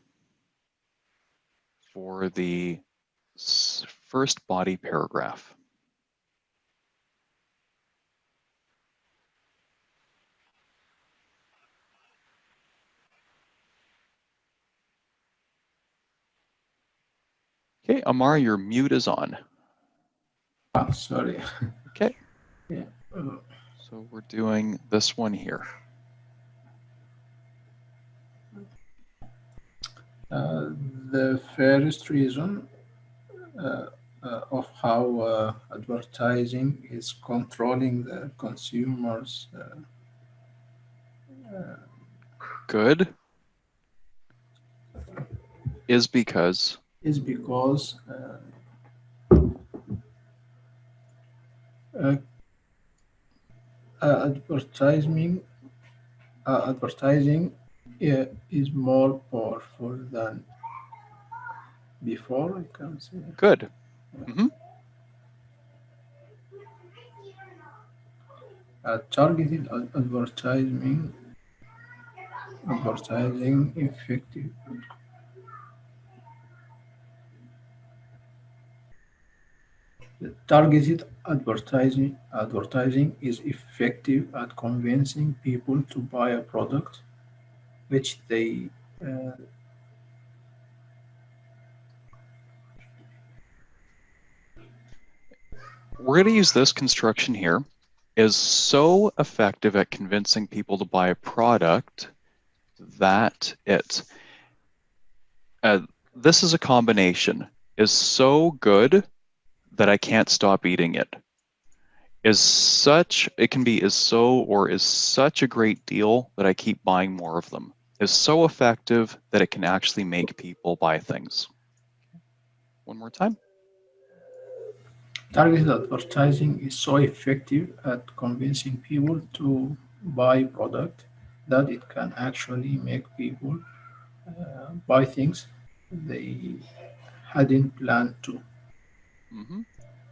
for the first body paragraph. Okay, Amar, your mute is on. Ah, sorry. Okay. Yeah. So we're doing this one here. The first reason of how advertising is controlling the consumers. Good. Is because advertising is more powerful than before, I can say. Good. Mm-hmm. Targeted advertising effective. Targeted advertising is effective at convincing people to buy a product which they We're going to use this construction here. Is so effective at convincing people to buy a product that this is a combination. Is so good that I can't stop eating it is such, it can be is so or is such a great deal that I keep buying more of them. Is so effective that it can actually make people buy things. One more time. Targeted advertising is so effective at convincing people to buy product that it can actually make people buy things they hadn't planned to. Mm-hmm.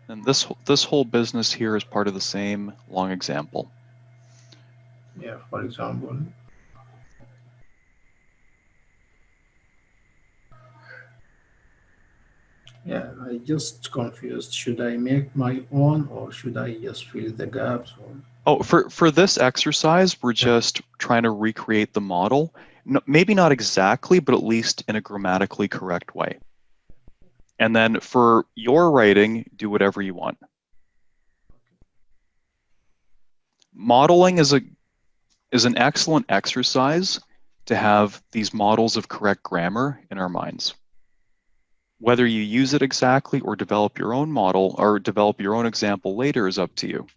And this whole business here is part of the same long example. Yeah, for example, yeah, I just confused. Should I make my own or should I just fill the gaps? Or Oh, for this exercise, we're just trying to recreate the model. No, maybe not exactly, but at least in a grammatically correct way. And then for your writing, do whatever you want. Modeling is an excellent exercise to have these models of correct grammar in our minds. Whether you use it exactly or develop your own model or develop your own example later is up to you.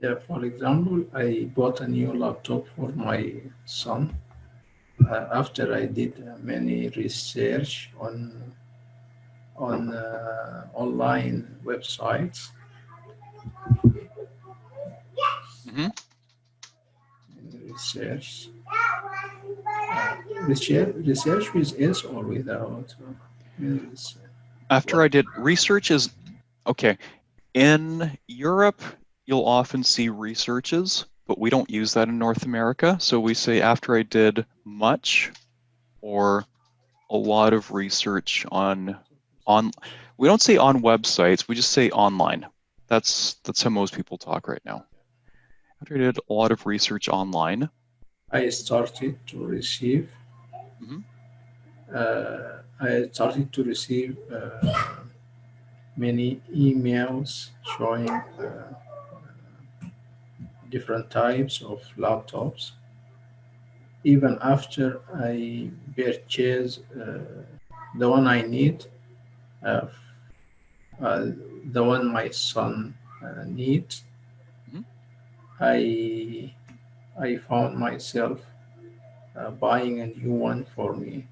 yeah, for example, I bought a new laptop for my son after I did many research on online websites. Mm-hmm. Research, research with S or without? After I did research is, okay, in Europe, you'll often see researches, but we don't use that in North America. So we say after I did much or a lot of research on, we don't say on websites, we just say online. That's how most people talk right now. After I did a lot of research online. I started to receive Mm-hmm. I started to receive many emails showing different types of laptops. Even after I purchase the one I need, uh, uh, the one my son needs, Mm-hmm. I found myself buying a new one for me.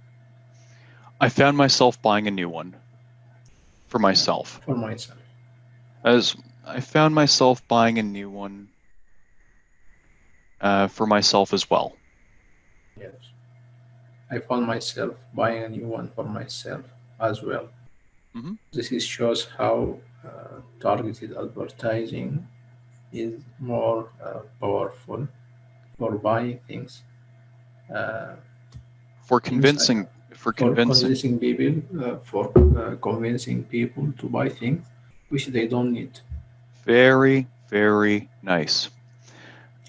I found myself buying a new one for myself. For myself. As I found myself buying a new one for myself as well. Yes. I found myself buying a new one for myself as well. Mm-hmm. This shows how targeted advertising is more powerful for buying things. For Things convincing, for for convincing. convincing people, convincing people to buy things which they don't need. Very, very nice.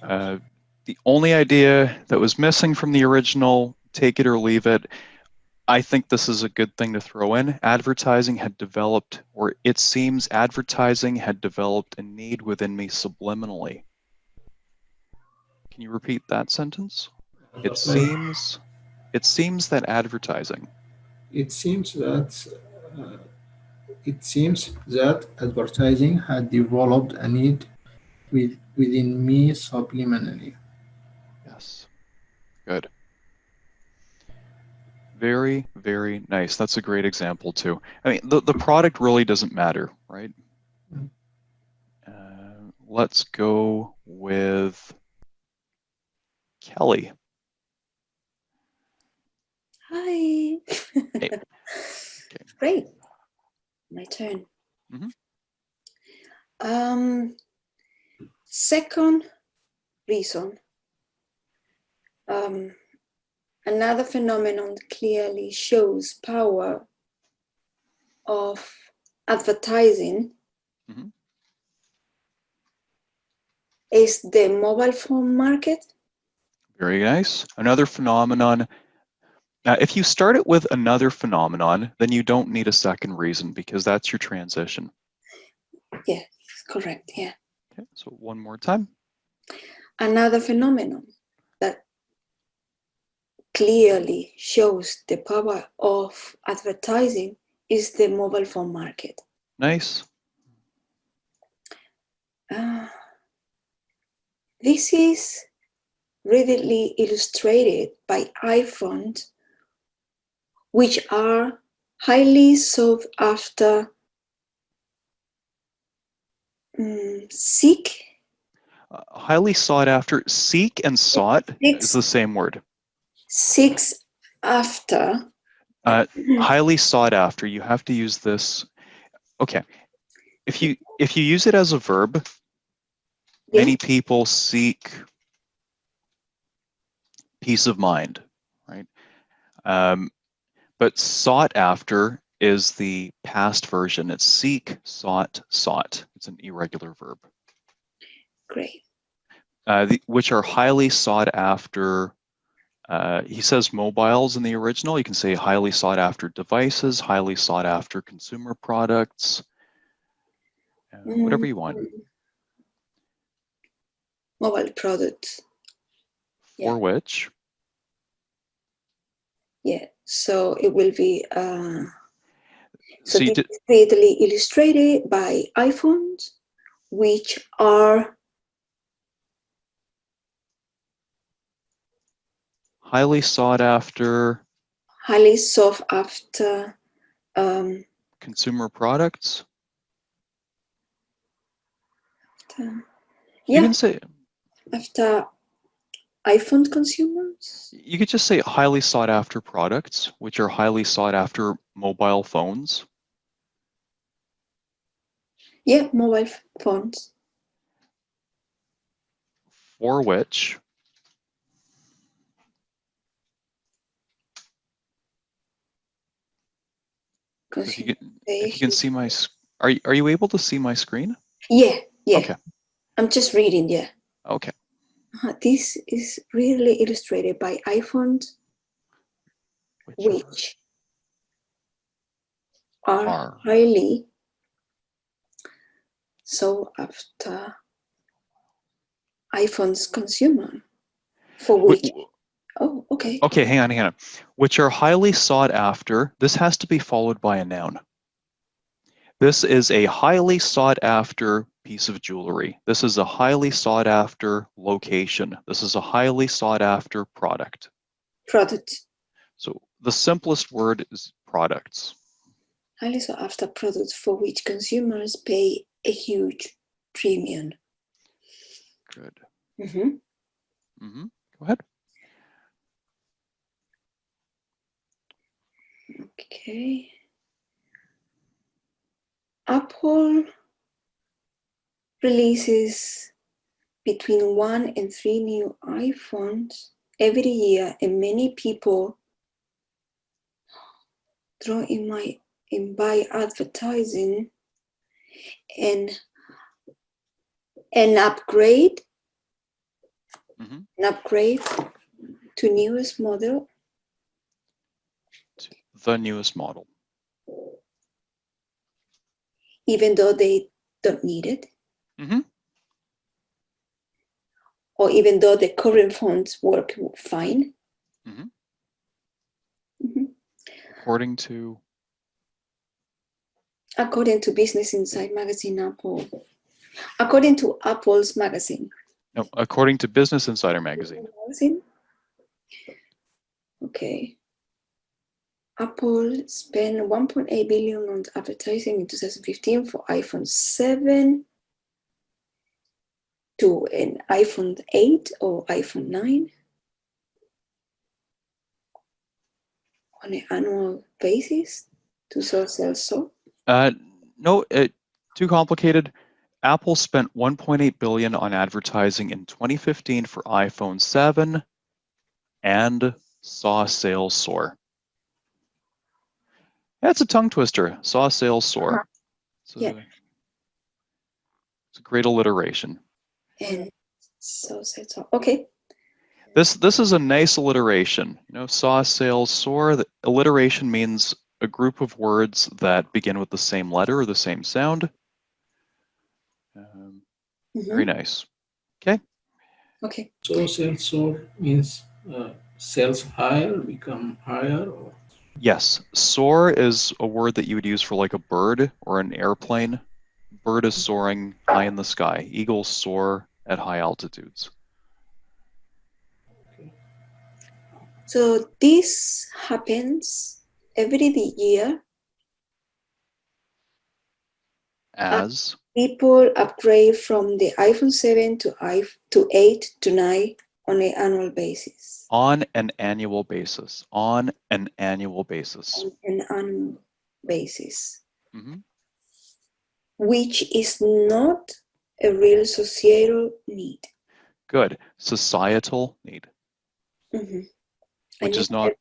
The only idea that was missing from the original, take it or leave it, I think this is a good thing to throw in. Advertising had developed, or it seems advertising had developed a need within me subliminally. Can you repeat that sentence? It seems that advertising. It seems that uh, it seems that advertising had developed a need within me subliminally. Yes, good. Very, very nice. That's a great example too. I mean, the product really doesn't matter, right? Let's go with Kelly. Hi. Hey. Okay. Great. My turn. Mm-hmm. Second reason. Another phenomenon clearly shows power of advertising Mm-hmm. is the mobile phone market. Very nice. Another phenomenon. If you start it with another phenomenon, then you don't need a second reason because that's your transition. Yeah, correct. Yeah. Okay, so one more time. Another phenomenon that clearly shows the power of advertising is the mobile phone market. Nice. This is readily illustrated by iPhones, which are highly sought after. Seek. Highly sought after. Seek and sought is the same word. Seeks after. Highly sought after. You have to use this. Okay. If you use it as a verb, Yeah. many people seek peace of mind, right? But sought after is the past version. It's seek, sought, sought. It's an irregular verb. Great. Which are highly sought after. He says mobiles in the original. You can say highly sought after devices, highly sought after consumer products, whatever you want. Mobile products. For which? Yeah, so it will be, So this is readily illustrated by iPhones, which are highly sought after. Highly sought after. Consumer products. Yeah. You can say. After iPhone consumers? You could just say highly sought after products, which are highly sought after mobile phones. Yeah, mobile phones. For which. If you can see my, are you able to see my screen? Yeah. Okay. I'm just reading, yeah. Okay. This is really illustrated by iPhones, which are highly sought after iPhone's consumer. For which? Oh, okay. Okay, hang on. Which are highly sought after. This has to be followed by a noun. This is a highly sought after piece of jewelry. This is a highly sought after location. This is a highly sought after product. Product. So the simplest word is products. Highly sought after products for which consumers pay a huge premium. Good. Mm-hmm. Go ahead. Okay. Apple releases between 1 and 3 new iPhones every year, and many people draw in by advertising and upgrade to newest model. The newest model. Even though they don't need it. Or even though the current phones work fine. According to Business Insider magazine, according to Apple's magazine. No, according to Business Insider magazine. Okay. Apple spent 1.8 billion on advertising in 2015 for iPhone 7 to an iPhone 8 or iPhone 9 on an annual basis to sell so? No, too complicated. Apple spent 1.8 billion on advertising in 2015 for iPhone 7 and saw sales soar. That's a tongue twister. Saw sales soar. Yeah. It's a great alliteration. And so sales soar. Okay. This is a nice alliteration. Saw sales soar. The alliteration means a group of words that begin with the same letter or the same sound. Very nice. Okay. Okay. So sales soar means sales higher, become higher, or Yes, soar is a word that you would use for like a bird or an airplane. Bird is soaring high in the sky. Eagles soar at high altitudes. So this happens every year. As People upgrade from the iPhone 7 to 8 to 9 on an annual basis. on an annual basis. On an annual basis. On an annual basis. Mhm. Which is not a real societal need. Good. Societal need, Mm-hmm. which is not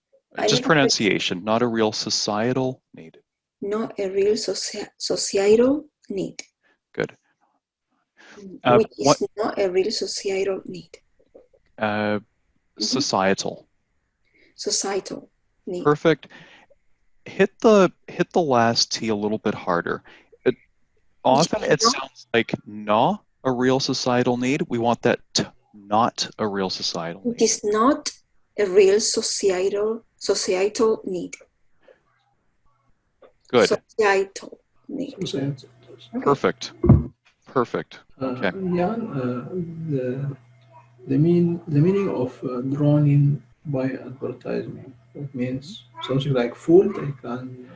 just pronunciation, not a real societal need. Not a real societal need. Good. Which is not a real societal need. Societal. Societal need. Perfect. Hit the last T a little bit harder. Often it sounds like not a real societal need. We want that not a real societal need. It is not a real societal need. Good. Societal need. Perfect. Perfect. Okay. Jan, the meaning of drawn in by advertisement. It means something like fooled. I can.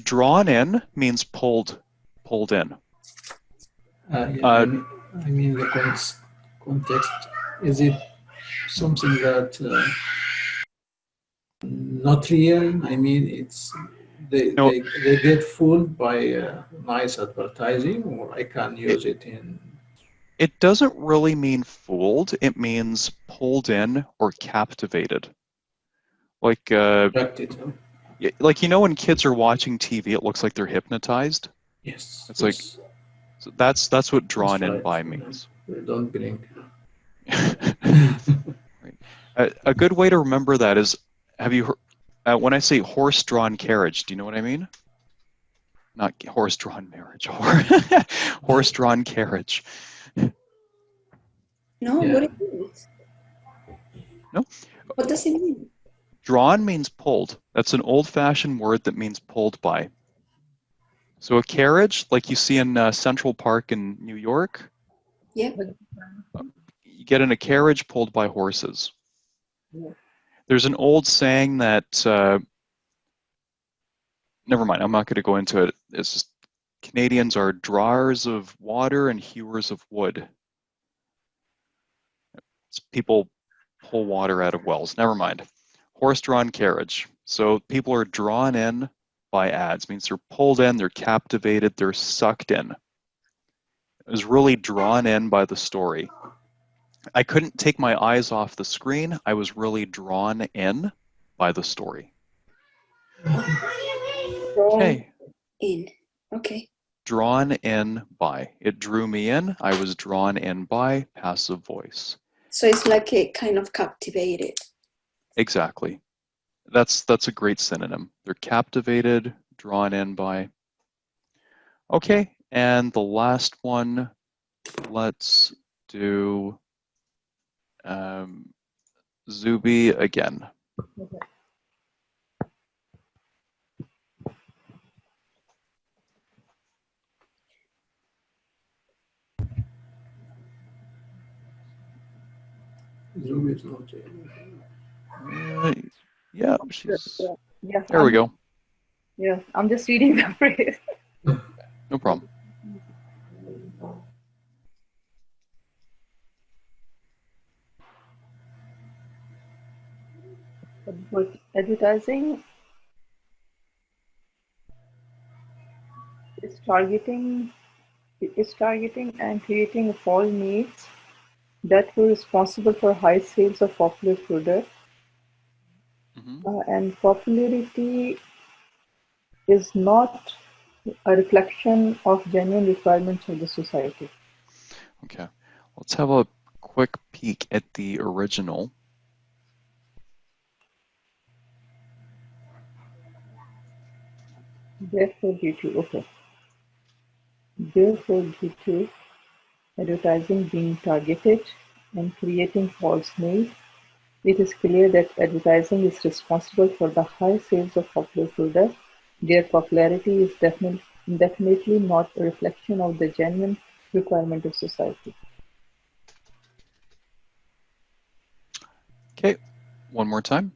Drawn in means pulled in. I mean the context. Is it something that not real? I mean, it's they get fooled by nice advertising, or I can use it in. It doesn't really mean fooled. It means pulled in or captivated. Like like when kids are watching TV, it looks like they're hypnotized. Yes. It's like so that's what drawn in by means. Don't blink. Right. A good way to remember that is, have you heard, when I say horse-drawn carriage, do you know what I mean? Not horse-drawn marriage, horse-drawn carriage. No, what it means? No. What does it mean? Drawn means pulled. That's an old-fashioned word that means pulled by. So a carriage, like you see in Central Park in New York, Yep. you get in a carriage pulled by horses. Yeah. There's an old saying that, never mind, I'm not going to go into it. It's just Canadians are drawers of water and hewers of wood. People pull water out of wells. Never mind. Horse-drawn carriage. So people are drawn in by ads. It means they're pulled in, they're captivated, they're sucked in. I was really drawn in by the story. I couldn't take my eyes off the screen. I was really drawn in by the story. Okay. In. Okay. Drawn in by. It drew me in. I was drawn in by passive voice. So it's like a kind of captivated. Exactly. That's a great synonym. They're captivated, drawn in by. Okay, and the last one, let's do Zuby again. Okay. Zuby is not. Yeah, she's. Yeah, there we go. Yeah, I'm just reading the phrase. No problem. Advertising is targeting and creating false needs that were responsible for high sales of popular products. And popularity is not a reflection of genuine requirements of the society. Okay, let's have a quick peek at the original. Therefore, due to advertising being targeted and creating false needs It is clear that advertising is responsible for the high sales of popular products. Their popularity is definitely not a reflection of the genuine requirement of society. Okay, one more time.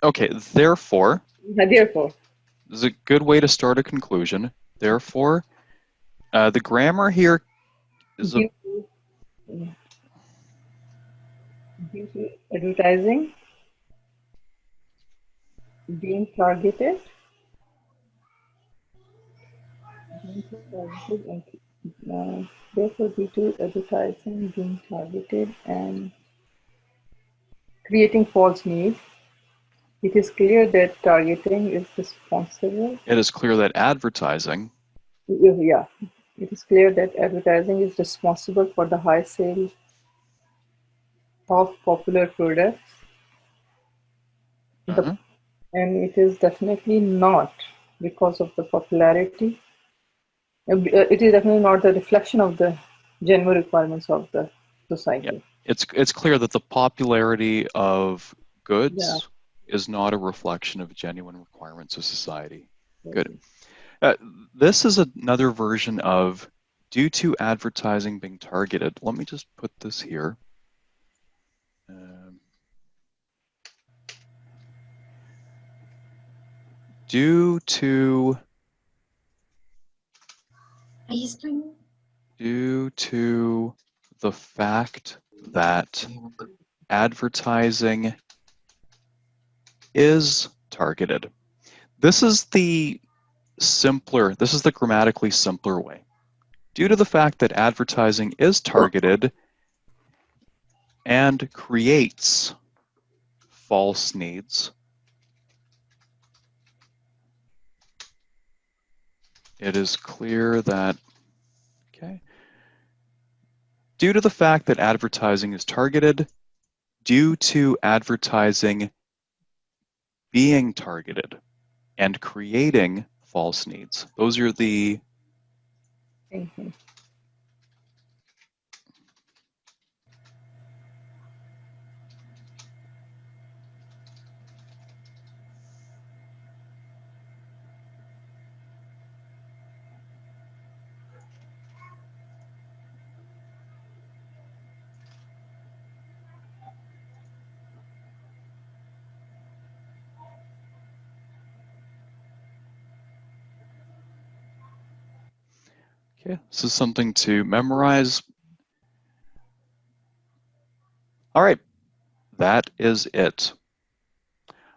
Okay, therefore, Therefore, this is a good way to start a conclusion. Therefore, the grammar here is a due to advertising being targeted, therefore due to advertising being targeted and creating false needs, it is clear that targeting is responsible. It is clear that advertising. Yeah, it is clear that advertising is responsible for the high sales of popular products. And it is definitely not because of the popularity. It is definitely not the reflection of the genuine requirements of the society. Yeah. It's clear that the popularity of goods is not a reflection of genuine requirements of society. Good. This is another version of due to advertising being targeted. Let me just put this here. Due to the fact that advertising is targeted. This is the grammatically simpler way. Due to the fact that advertising is targeted and creates false needs, it is clear that, due to the fact that advertising is targeted, due to advertising being targeted and creating false needs. Those are the this is something to memorize. All right, that is it.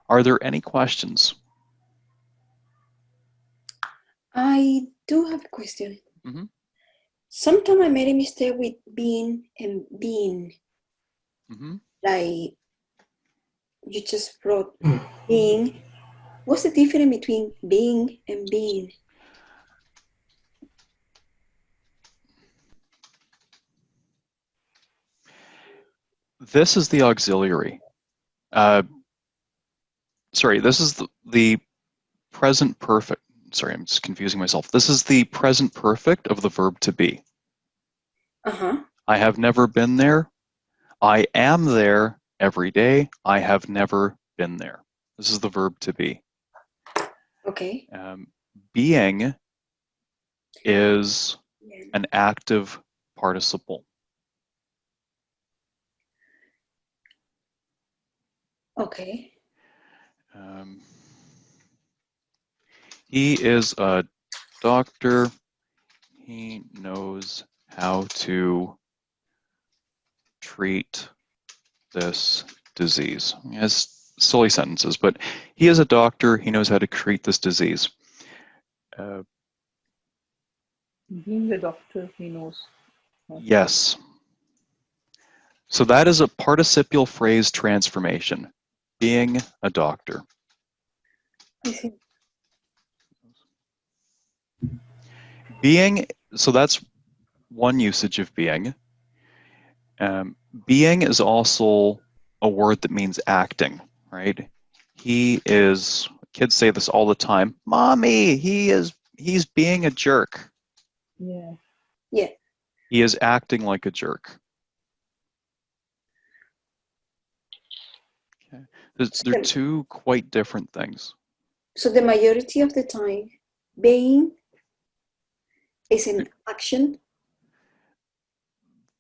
Are there any questions? I do have a question. Mm-hmm. Sometimes I made a mistake with being and being. Mm-hmm. Like you just wrote being. What's the difference between being and being? This is the auxiliary. Sorry, this is the present perfect. Sorry, I'm just confusing myself. This is the present perfect of the verb to be. I have never been there. I am there every day. I have never been there. This is the verb to be. Okay. Being is an active participle. Okay. He is a doctor. He knows how to treat this disease. He has silly sentences, but he is a doctor. He knows how to treat this disease. Being a doctor, he knows. Yes. So that is a participial phrase transformation. Being a doctor. I see. Being, so that's one usage of being. Being is also a word that means acting, right? He is, kids say this all the time, Mommy, he's being a jerk. Yeah. Yeah. He is acting like a jerk. Okay. They're two quite different things. So the majority of the time, being is an action.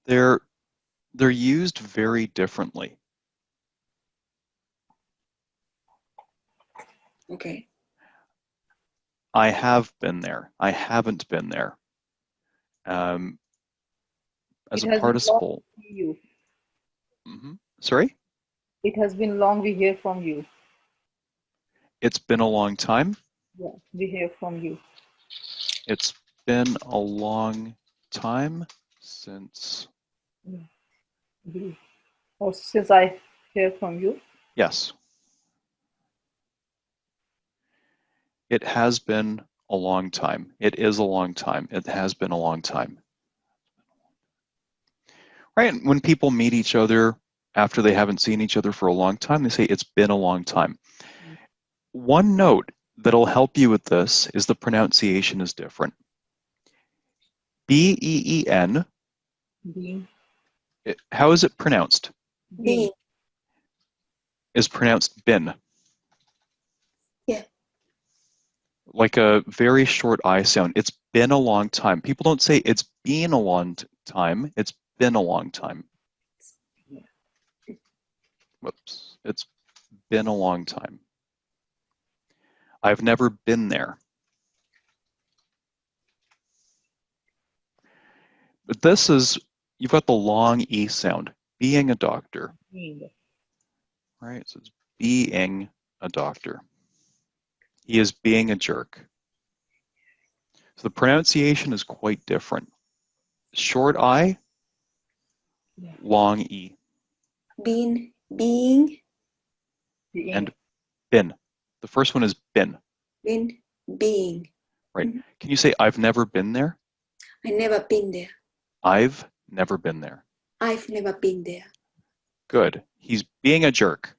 They're used very differently. Okay. I have been there. I haven't been there. As It a has been participle. long we hear you. Sorry? It has been long we hear from you. It's been a long time. Yeah, we hear from you. It's been a long time since. Or since I hear from you. Yes. It has been a long time. It is a long time. It has been a long time. Right? When people meet each other after they haven't seen each other for a long time, they say it's been a long time. One note that'll help you with this is the pronunciation is different. B-E-E-N. Being. How is it pronounced? Being. Is pronounced bin. Yeah. Like a very short I sound. It's been a long time. People don't say it's been a long time. It's been a long time. Whoops. It's been a long time. I've never been there. But this is, you've got the long E sound. Being a doctor. Being. Right? So it's being a doctor. He is being a jerk. So the pronunciation is quite different. Short I, long E. Being. And been. The first one is been. Being. Right. Can you say I've never been there? I never been there. I've never been there. I've never been there. Good. He's being a jerk.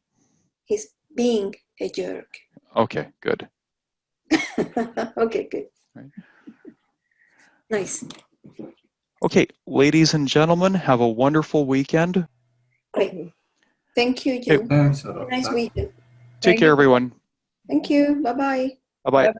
He's being a jerk. Okay, good. Okay, good. Right. Nice. Okay, ladies and gentlemen, have a wonderful weekend. Great. Thank you, Jim. Thanks a lot. Nice weekend. Take care, everyone. Thank you. Bye-bye. Bye-bye.